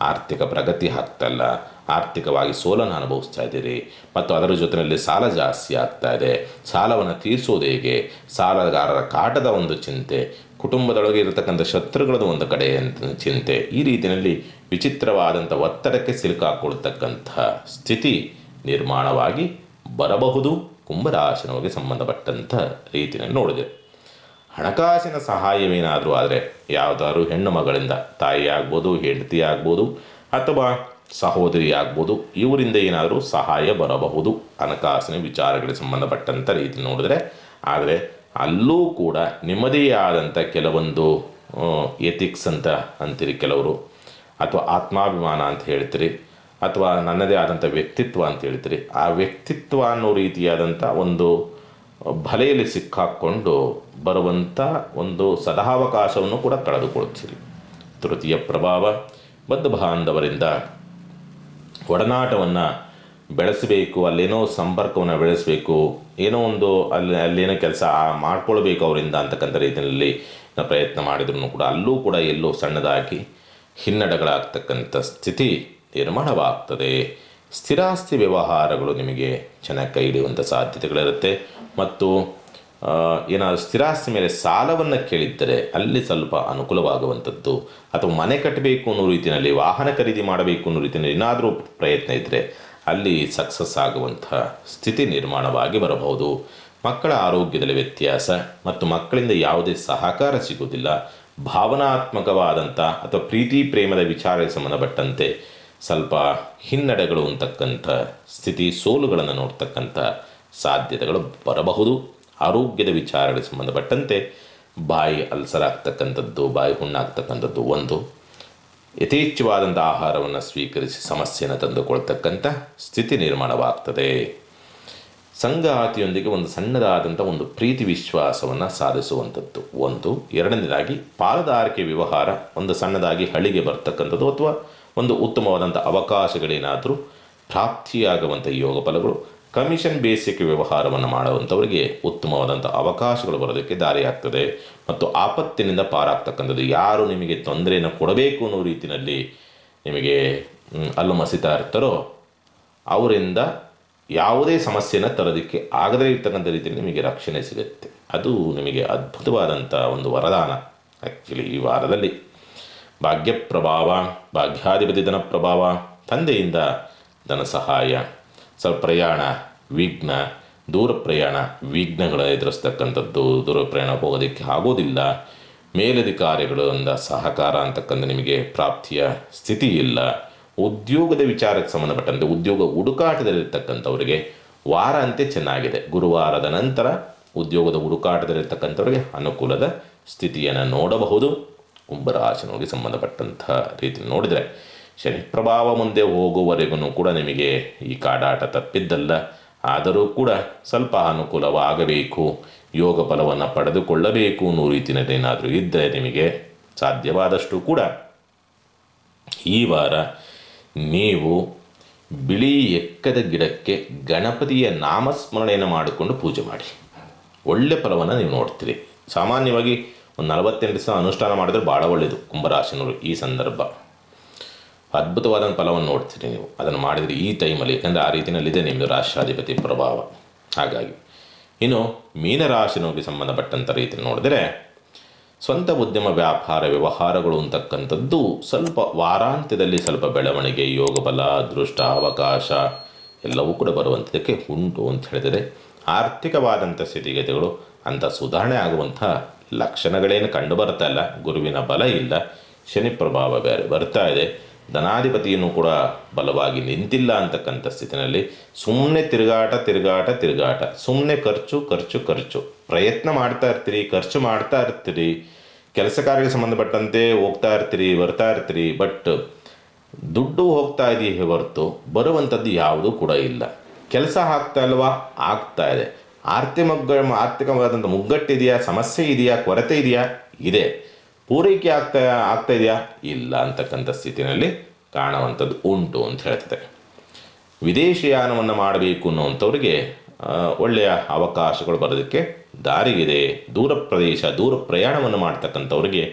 ಆರ್ಥಿಕ ಪ್ರಗತಿ ಆಗ್ತಾ ಇಲ್ಲ, ಆರ್ಥಿಕವಾಗಿ ಸೋಲನ್ನು ಅನುಭವಿಸ್ತಾ ಇದ್ದೀರಿ ಮತ್ತು ಅದರ ಜೊತೆಯಲ್ಲಿ ಸಾಲ ಜಾಸ್ತಿ ಆಗ್ತಾ ಇದೆ. ಸಾಲವನ್ನು ತೀರಿಸೋದು ಹೇಗೆ? ಸಾಲಗಾರರ ಕಾಟದ ಒಂದು ಚಿಂತೆ, ಕುಟುಂಬದೊಳಗೆ ಇರತಕ್ಕಂಥ ಶತ್ರುಗಳದ್ದು ಒಂದು ಕಡೆ ಚಿಂತೆ, ಈ ರೀತಿಯಲ್ಲಿ ವಿಚಿತ್ರವಾದಂಥ ಒತ್ತಡಕ್ಕೆ ಸಿಲುಕಾಕೊಳ್ತಕ್ಕಂಥ ಸ್ಥಿತಿ ನಿರ್ಮಾಣವಾಗಿ ಬರಬಹುದು. ಕುಂಭರಾಶಿನವರಿಗೆ ಸಂಬಂಧಪಟ್ಟಂಥ ರೀತಿಯಲ್ಲಿ ನೋಡಿದೆ. ಹಣಕಾಸಿನ ಸಹಾಯವೇನಾದರೂ ಆದರೆ ಯಾವುದಾದ್ರೂ ಹೆಣ್ಣು ಮಗಳಿಂದ, ತಾಯಿ ಆಗ್ಬೋದು, ಹೆಂಡತಿ ಆಗ್ಬೋದು, ಅಥವಾ ಸಹೋದರಿ ಆಗ್ಬೋದು, ಇವರಿಂದ ಏನಾದರೂ ಸಹಾಯ ಬರಬಹುದು ಹಣಕಾಸಿನ ವಿಚಾರಗಳಿಗೆ ಸಂಬಂಧಪಟ್ಟಂಥ ರೀತಿ ನೋಡಿದ್ರೆ. ಆದರೆ ಅಲ್ಲೂ ಕೂಡ ನಿಮ್ಮದೇ ಆದಂಥ ಕೆಲವೊಂದು ಎಥಿಕ್ಸ್ ಅಂತ ಅಂತೀರಿ ಕೆಲವರು, ಅಥವಾ ಆತ್ಮಾಭಿಮಾನ ಅಂತ ಹೇಳ್ತೀರಿ, ಅಥವಾ ನನ್ನದೇ ಆದಂಥ ವ್ಯಕ್ತಿತ್ವ ಅಂತ ಹೇಳ್ತೀರಿ. ಆ ವ್ಯಕ್ತಿತ್ವ ಅನ್ನೋ ರೀತಿಯಾದಂಥ ಒಂದು ಬಲೆಯಲ್ಲಿ ಸಿಕ್ಕಾಕ್ಕೊಂಡು ಬರುವಂಥ ಒಂದು ಸದಾವಕಾಶವನ್ನು ಕೂಡ ಕಳೆದುಕೊಳ್ತೀರಿ. ತೃತೀಯ ಪ್ರಭಾವ ಬದ್ಧ ಬಾಂಧವರಿಂದ ಒಡನಾಟವನ್ನು ಬೆಳೆಸಬೇಕು, ಅಲ್ಲೇನೋ ಸಂಪರ್ಕವನ್ನು ಬೆಳೆಸಬೇಕು, ಏನೋ ಒಂದು ಅಲ್ಲೇನೋ ಕೆಲಸ ಮಾಡ್ಕೊಳ್ಬೇಕು ಅವರಿಂದ ಅಂತಕ್ಕಂಥ ರೀತಿಯಲ್ಲಿ ಪ್ರಯತ್ನ ಮಾಡಿದ್ರೂ ಕೂಡ ಅಲ್ಲೂ ಕೂಡ ಎಲ್ಲೋ ಸಣ್ಣದಾಗಿ ಹಿನ್ನಡೆಗಳಾಗ್ತಕ್ಕಂಥ ಸ್ಥಿತಿ ನಿರ್ಮಾಣವಾಗ್ತದೆ. ಸ್ಥಿರಾಸ್ತಿ ವ್ಯವಹಾರಗಳು ನಿಮಗೆ ಚೆನ್ನಾಗಿ ಕೈ ಹಿಡಿಯುವಂಥ ಸಾಧ್ಯತೆಗಳಿರುತ್ತೆ. ಮತ್ತು ಏನಾದರೂ ಸ್ಥಿರಾಸ್ತಿ ಮೇಲೆ ಸಾಲವನ್ನು ಕೇಳಿದ್ದರೆ ಅಲ್ಲಿ ಸ್ವಲ್ಪ ಅನುಕೂಲವಾಗುವಂಥದ್ದು, ಅಥವಾ ಮನೆ ಕಟ್ಟಬೇಕು ಅನ್ನೋ ರೀತಿಯಲ್ಲಿ, ವಾಹನ ಖರೀದಿ ಮಾಡಬೇಕು ಅನ್ನೋ ರೀತಿಯಲ್ಲಿ ಏನಾದರೂ ಪ್ರಯತ್ನ ಇದ್ದರೆ ಅಲ್ಲಿ ಸಕ್ಸಸ್ ಆಗುವಂಥ ಸ್ಥಿತಿ ನಿರ್ಮಾಣವಾಗಿ ಬರಬಹುದು. ಮಕ್ಕಳ ಆರೋಗ್ಯದಲ್ಲಿ ವ್ಯತ್ಯಾಸ ಮತ್ತು ಮಕ್ಕಳಿಂದ ಯಾವುದೇ ಸಹಕಾರ ಸಿಗುವುದಿಲ್ಲ. ಭಾವನಾತ್ಮಕವಾದಂಥ ಅಥವಾ ಪ್ರೀತಿ ಪ್ರೇಮದ ವಿಚಾರಕ್ಕೆ ಸಂಬಂಧಪಟ್ಟಂತೆ ಸ್ವಲ್ಪ ಹಿನ್ನಡೆಗಳು ಅಂತಕ್ಕಂಥ ಸ್ಥಿತಿ, ಸೋಲುಗಳನ್ನು ನೋಡ್ತಕ್ಕಂಥ ಸಾಧ್ಯತೆಗಳು ಬರಬಹುದು. ಆರೋಗ್ಯದ ವಿಚಾರಗಳಿಗೆ ಸಂಬಂಧಪಟ್ಟಂತೆ ಬಾಯಿ ಅಲ್ಸರ್ ಆಗ್ತಕ್ಕಂಥದ್ದು, ಬಾಯಿ ಹುಣ್ಣಾಗ್ತಕ್ಕಂಥದ್ದು ಒಂದು, ಯಥೇಚ್ಛವಾದಂಥ ಆಹಾರವನ್ನು ಸ್ವೀಕರಿಸಿ ಸಮಸ್ಯೆಯನ್ನು ತಂದುಕೊಳ್ತಕ್ಕಂಥ ಸ್ಥಿತಿ ನಿರ್ಮಾಣವಾಗ್ತದೆ. ಸಂಗಾತಿಯೊಂದಿಗೆ ಒಂದು ಸಣ್ಣದಾದಂಥ ಒಂದು ಪ್ರೀತಿ ವಿಶ್ವಾಸವನ್ನು ಸಾಧಿಸುವಂಥದ್ದು ಒಂದು. ಎರಡನೇದಾಗಿ ಪಾಲುದಾರಿಕೆ ವ್ಯವಹಾರ ಒಂದು ಸಣ್ಣದಾಗಿ ಹಳಿಗೆ ಬರ್ತಕ್ಕಂಥದ್ದು, ಅಥವಾ ಒಂದು ಉತ್ತಮವಾದಂಥ ಅವಕಾಶಗಳೇನಾದರೂ ಪ್ರಾಪ್ತಿಯಾಗುವಂಥ ಯೋಗ ಫಲಗಳು. ಕಮಿಷನ್ ಬೇಸಿಕ್ ವ್ಯವಹಾರವನ್ನು ಮಾಡುವಂಥವರಿಗೆ ಉತ್ತಮವಾದಂಥ ಅವಕಾಶಗಳು ಬರೋದಕ್ಕೆ ದಾರಿಯಾಗ್ತದೆ. ಮತ್ತು ಆಪತ್ತಿನಿಂದ ಪಾರಾಗ್ತಕ್ಕಂಥದ್ದು, ಯಾರು ನಿಮಗೆ ತೊಂದರೆಯನ್ನು ಕೊಡಬೇಕು ಅನ್ನೋ ರೀತಿಯಲ್ಲಿ ನಿಮಗೆ ಅಲ್ಲು ಮಸಿತಾ ಇರ್ತಾರೋ ಅವರಿಂದ ಯಾವುದೇ ಸಮಸ್ಯೆನ ತರೋದಕ್ಕೆ ಆಗದೇ ಇರ್ತಕ್ಕಂಥ ರೀತಿಯಲ್ಲಿ ನಿಮಗೆ ರಕ್ಷಣೆ ಸಿಗುತ್ತೆ. ಅದು ನಿಮಗೆ ಅದ್ಭುತವಾದಂಥ ಒಂದು ವರದಾನ ಆ್ಯಕ್ಚುಲಿ ಈ ವಾರದಲ್ಲಿ. ಭಾಗ್ಯ ಪ್ರಭಾವ, ಭಾಗ್ಯಾಧಿಪತಿ ಧನ ಪ್ರಭಾವ, ತಂದೆಯಿಂದ ಧನ ಸಹಾಯ, ಸ್ವಲ್ಪ ಪ್ರಯಾಣ ವಿಘ್ನ, ದೂರ ಪ್ರಯಾಣ ವಿಘ್ನಗಳ ಎದುರಿಸ್ತಕ್ಕಂಥದ್ದು, ದೂರ ಪ್ರಯಾಣ ಹೋಗೋದಕ್ಕೆ ಆಗೋದಿಲ್ಲ. ಮೇಲಧಿಕಾರಿಗಳಿಂದ ಸಹಕಾರ ಅಂತಕ್ಕಂಥ ನಿಮಗೆ ಪ್ರಾಪ್ತಿಯ ಸ್ಥಿತಿ ಇಲ್ಲ. ಉದ್ಯೋಗದ ವಿಚಾರಕ್ಕೆ ಸಂಬಂಧಪಟ್ಟಂತೆ ಉದ್ಯೋಗ ಹುಡುಕಾಟದಲ್ಲಿರ್ತಕ್ಕಂಥವರಿಗೆ ವಾರ ಅಂತೆ ಚೆನ್ನಾಗಿದೆ. ಗುರುವಾರದ ನಂತರ ಉದ್ಯೋಗದ ಹುಡುಕಾಟದಲ್ಲಿರ್ತಕ್ಕಂಥವರಿಗೆ ಅನುಕೂಲದ ಸ್ಥಿತಿಯನ್ನು ನೋಡಬಹುದು. ಕುಂಭರಾಶಿನವರಿಗೆ ಸಂಬಂಧಪಟ್ಟಂಥ ರೀತಿ ನೋಡಿದರೆ ಶನಿ ಪ್ರಭಾವ ಮುಂದೆ ಹೋಗುವವರೆಗೂ ಕೂಡ ನಿಮಗೆ ಈ ಕಾಡಾಟ ತಪ್ಪಿದ್ದಲ್ಲ. ಆದರೂ ಕೂಡ ಸ್ವಲ್ಪ ಅನುಕೂಲವಾಗಬೇಕು, ಯೋಗ ಫಲವನ್ನು ಪಡೆದುಕೊಳ್ಳಬೇಕು ಅನ್ನೋ ರೀತಿಯಲ್ಲಿ ಏನಾದರೂ ಇದ್ದರೆ ನಿಮಗೆ ಸಾಧ್ಯವಾದಷ್ಟು ಕೂಡ ಈ ವಾರ ನೀವು ಬಿಳಿ ಎಕ್ಕದ ಗಿಡಕ್ಕೆ ಗಣಪತಿಯ ನಾಮಸ್ಮರಣೆಯನ್ನು ಮಾಡಿಕೊಂಡು ಪೂಜೆ ಮಾಡಿ, ಒಳ್ಳೆ ಫಲವನ್ನು ನೀವು ನೋಡ್ತೀರಿ. ಸಾಮಾನ್ಯವಾಗಿ ಒಂದು 48 ದಿವಸ ಅನುಷ್ಠಾನ ಮಾಡಿದ್ರೆ ಭಾಳ ಒಳ್ಳೆಯದು. ಕುಂಭರಾಶಿನವರು ಈ ಸಂದರ್ಭ ಅದ್ಭುತವಾದ ಫಲವನ್ನು ನೋಡ್ತೀರಿ ನೀವು ಅದನ್ನು ಮಾಡಿದರೆ ಈ ಟೈಮಲ್ಲಿ, ಯಾಕಂದರೆ ಆ ರೀತಿಯಲ್ಲಿದೆ ನಿಮ್ಮದು ರಾಷ್ಟ್ರಾಧಿಪತಿ ಪ್ರಭಾವ. ಹಾಗಾಗಿ ಇನ್ನು ಮೀನರಾಶಿನವರಿಗೆ ಸಂಬಂಧಪಟ್ಟಂಥ ರೀತಿಯಲ್ಲಿ ನೋಡಿದರೆ ಸ್ವಂತ ಉದ್ಯಮ ವ್ಯಾಪಾರ ವ್ಯವಹಾರಗಳು ಅಂತಕ್ಕಂಥದ್ದು ಸ್ವಲ್ಪ ವಾರಾಂತ್ಯದಲ್ಲಿ ಸ್ವಲ್ಪ ಬೆಳವಣಿಗೆ, ಯೋಗ ಬಲ, ಅದೃಷ್ಟ, ಅವಕಾಶ ಎಲ್ಲವೂ ಕೂಡ ಬರುವಂಥದ್ದಕ್ಕೆ ಉಂಟು ಅಂತ ಹೇಳಿದರೆ ಆರ್ಥಿಕವಾದಂಥ ಸ್ಥಿತಿಗತಿಗಳು ಅಂಥ ಸುಧಾರಣೆ ಆಗುವಂಥ ಲಕ್ಷಣಗಳೇನು ಕಂಡು ಬರ್ತಾ ಇಲ್ಲ. ಗುರುವಿನ ಬಲ ಇಲ್ಲ, ಶನಿ ಪ್ರಭಾವ ಬೇರೆ ಬರ್ತಾ ಇದೆ, ಧನಾಧಿಪತಿಯನ್ನು ಕೂಡ ಬಲವಾಗಿ ನಿಂತಿಲ್ಲ ಅಂತಕ್ಕಂಥ ಸ್ಥಿತಿನಲ್ಲಿ ಸುಮ್ಮನೆ ತಿರುಗಾಟ, ಸುಮ್ಮನೆ ಖರ್ಚು ಪ್ರಯತ್ನ ಮಾಡ್ತಾ ಇರ್ತೀರಿ, ಖರ್ಚು ಮಾಡ್ತಾ ಇರ್ತೀರಿ, ಕೆಲಸ ಕಾರ್ಯಕ್ಕೆ ಸಂಬಂಧಪಟ್ಟಂತೆ ಹೋಗ್ತಾ ಇರ್ತೀರಿ, ಬರ್ತಾ ಇರ್ತೀರಿ, ಬಟ್ ದುಡ್ಡು ಹೋಗ್ತಾ ಇದೆಯೇ ಹೊರತು ಬರುವಂಥದ್ದು ಯಾವುದೂ ಕೂಡ ಇಲ್ಲ. ಕೆಲಸ ಆಗ್ತಾ ಇಲ್ವಾ? ಆಗ್ತಾ ಇದೆ. ಆರ್ಥಿಕವಾದಂಥ ಮುಗ್ಗಟ್ಟಿದೆಯಾ? ಸಮಸ್ಯೆ ಇದೆಯಾ? ಕೊರತೆ ಇದೆಯಾ? ಇದೆ. ಪೂರೈಕೆ ಆಗ್ತಾ ಇದೆಯಾ? ಇಲ್ಲ ಅಂತಕ್ಕಂಥ ಸ್ಥಿತಿಯಲ್ಲಿ ಕಾಣುವಂಥದ್ದು ಉಂಟು ಅಂತ ಹೇಳ್ತದೆ. ವಿದೇಶಿಯಾನವನ್ನು ಮಾಡಬೇಕು ಅನ್ನುವಂಥವ್ರಿಗೆ ಒಳ್ಳೆಯ ಅವಕಾಶಗಳು ಬರೋದಕ್ಕೆ ದಾರಿಗಿದೆ. ದೂರ ಪ್ರದೇಶ, ದೂರ ಪ್ರಯಾಣವನ್ನು ಮಾಡ್ತಕ್ಕಂಥವ್ರಿಗೆ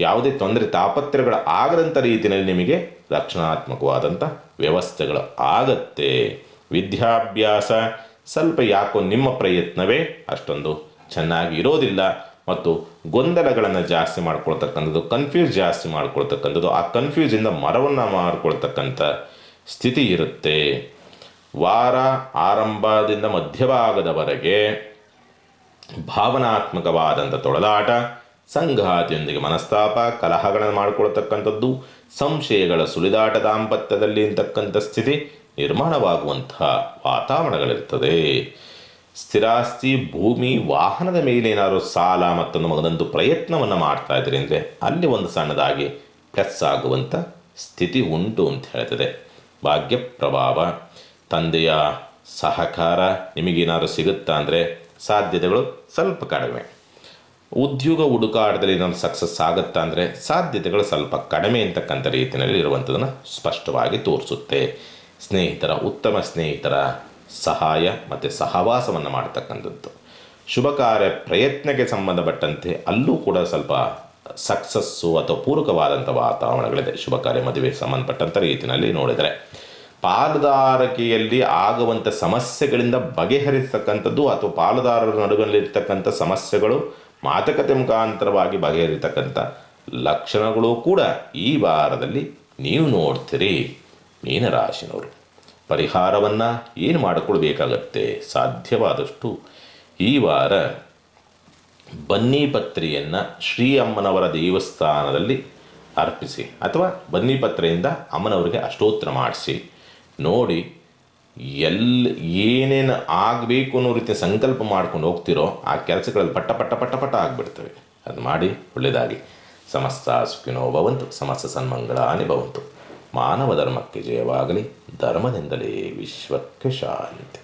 ಯಾವುದೇ ತೊಂದರೆ ತಾಪತ್ರೆಗಳು ಆಗದಂಥ ರೀತಿಯಲ್ಲಿ ನಿಮಗೆ ರಕ್ಷಣಾತ್ಮಕವಾದಂಥ ವ್ಯವಸ್ಥೆಗಳು ಆಗತ್ತೆ. ವಿದ್ಯಾಭ್ಯಾಸ ಸ್ವಲ್ಪ ಯಾಕೋ ನಿಮ್ಮ ಪ್ರಯತ್ನವೇ ಅಷ್ಟೊಂದು ಚೆನ್ನಾಗಿ ಇರೋದಿಲ್ಲ ಮತ್ತು ಗೊಂದಲಗಳನ್ನು ಜಾಸ್ತಿ ಮಾಡ್ಕೊಳ್ತಕ್ಕಂಥದ್ದು, ಕನ್ಫ್ಯೂಸ್ ಜಾಸ್ತಿ ಮಾಡ್ಕೊಳ್ತಕ್ಕಂಥದ್ದು, ಆ ಕನ್ಫ್ಯೂಸಿಂದ ಮರವನ್ನು ಮಾಡ್ಕೊಳ್ತಕ್ಕಂಥ ಸ್ಥಿತಿ ಇರುತ್ತೆ. ವಾರ ಆರಂಭದಿಂದ ಮಧ್ಯಭಾಗದವರೆಗೆ ಭಾವನಾತ್ಮಕವಾದಂಥ ತೊಳಲಾಟ, ಸಂಗಾತಿಯೊಂದಿಗೆ ಮನಸ್ತಾಪ, ಕಲಹಗಳನ್ನು ಮಾಡ್ಕೊಳ್ತಕ್ಕಂಥದ್ದು, ಸಂಶಯಗಳ ಸುಳಿದಾಟ ದಾಂಪತ್ಯದಲ್ಲಿ ಅಂತಕ್ಕಂಥ ಸ್ಥಿತಿ ನಿರ್ಮಾಣವಾಗುವಂತಹ ವಾತಾವರಣಗಳಿರ್ತದೆ. ಸ್ಥಿರಾಸ್ತಿ, ಭೂಮಿ, ವಾಹನದ ಮೇಲೆ ಏನಾದರೂ ಸಾಲ ಮತ್ತೊಂದು ಮಗದೊಂದು ಪ್ರಯತ್ನವನ್ನು ಮಾಡ್ತಾ ಇದ್ರಿ ಅಂದರೆ ಅಲ್ಲಿ ಒಂದು ಸಣ್ಣದಾಗಿ ಪ್ಲಸ್ ಆಗುವಂಥ ಸ್ಥಿತಿ ಉಂಟು ಅಂತ ಹೇಳ್ತದೆ. ಭಾಗ್ಯ ಪ್ರಭಾವ, ತಂದೆಯ ಸಹಕಾರ ನಿಮಗೇನಾದರೂ ಸಿಗುತ್ತಾ ಅಂದರೆ ಸಾಧ್ಯತೆಗಳು ಸ್ವಲ್ಪ ಕಡಿಮೆ. ಉದ್ಯೋಗ ಹುಡುಕಾಟದಲ್ಲಿ ನಾವು ಸಕ್ಸಸ್ ಆಗುತ್ತಾ ಅಂದರೆ ಸಾಧ್ಯತೆಗಳು ಸ್ವಲ್ಪ ಕಡಿಮೆ ಅಂತಕ್ಕಂಥ ರೀತಿಯಲ್ಲಿ ಇರುವಂಥದ್ದನ್ನು ಸ್ಪಷ್ಟವಾಗಿ ತೋರಿಸುತ್ತೆ. ಉತ್ತಮ ಸ್ನೇಹಿತರ ಸಹಾಯ ಮತ್ತು ಸಹವಾಸವನ್ನು ಮಾಡ್ತಕ್ಕಂಥದ್ದು. ಶುಭ ಕಾರ್ಯ ಪ್ರಯತ್ನಕ್ಕೆ ಸಂಬಂಧಪಟ್ಟಂತೆ ಅಲ್ಲೂ ಕೂಡ ಸ್ವಲ್ಪ ಸಕ್ಸಸ್ಸು ಅಥವಾ ಪೂರಕವಾದಂಥ ವಾತಾವರಣಗಳಿದೆ. ಶುಭ ಕಾರ್ಯ ಮದುವೆಗೆ ಸಂಬಂಧಪಟ್ಟಂಥ ರೀತಿಯಲ್ಲಿ ನೋಡಿದರೆ ಪಾಲುದಾರಿಕೆಯಲ್ಲಿ ಆಗುವಂಥ ಸಮಸ್ಯೆಗಳಿಂದ ಬಗೆಹರಿಸ್ತಕ್ಕಂಥದ್ದು ಅಥವಾ ಪಾಲುದಾರರ ನಡುವಲ್ಲಿರ್ತಕ್ಕಂಥ ಸಮಸ್ಯೆಗಳು ಮಾತುಕತೆ ಮುಖಾಂತರವಾಗಿ ಬಗೆಹರಿತಕ್ಕಂಥ ಲಕ್ಷಣಗಳು ಕೂಡ ಈ ವಾರದಲ್ಲಿ ನೀವು ನೋಡ್ತೀರಿ. ಮೀನರಾಶಿನವರು ಪರಿಹಾರವನ್ನು ಏನು ಮಾಡಿಕೊಳ್ಬೇಕಾಗತ್ತೆ? ಸಾಧ್ಯವಾದಷ್ಟು ಈ ವಾರ ಬನ್ನಿ ಪತ್ರೆಯನ್ನು ಶ್ರೀ ಅಮ್ಮನವರ ದೇವಸ್ಥಾನದಲ್ಲಿ ಅರ್ಪಿಸಿ ಅಥವಾ ಬನ್ನಿ ಪತ್ರೆಯಿಂದ ಅಮ್ಮನವರಿಗೆ ಅಷ್ಟೋತ್ತರ ಮಾಡಿಸಿ ನೋಡಿ. ಏನೇನು ಆಗಬೇಕು ಅನ್ನೋ ರೀತಿ ಸಂಕಲ್ಪ ಮಾಡ್ಕೊಂಡು ಹೋಗ್ತಿರೋ ಆ ಕೆಲಸಗಳಲ್ಲಿ ಪಟ್ಟ ಆಗಿಬಿಡ್ತವೆ. ಅದು ಮಾಡಿ ಒಳ್ಳೆಯದಾಗಿ. ಸಮಸ್ತ ಸುಖಿನೋ ಭವಂತು, ಸಮಸ್ತ ಸನ್ಮಂಗಳಾನಿ ಭವಂತು. ಮಾನವ ಧರ್ಮಕ್ಕೆ ಜಯವಾಗಲಿ. ಧರ್ಮದಿಂದಲೇ ವಿಶ್ವಕ್ಕೆ ಶಾಂತಿ.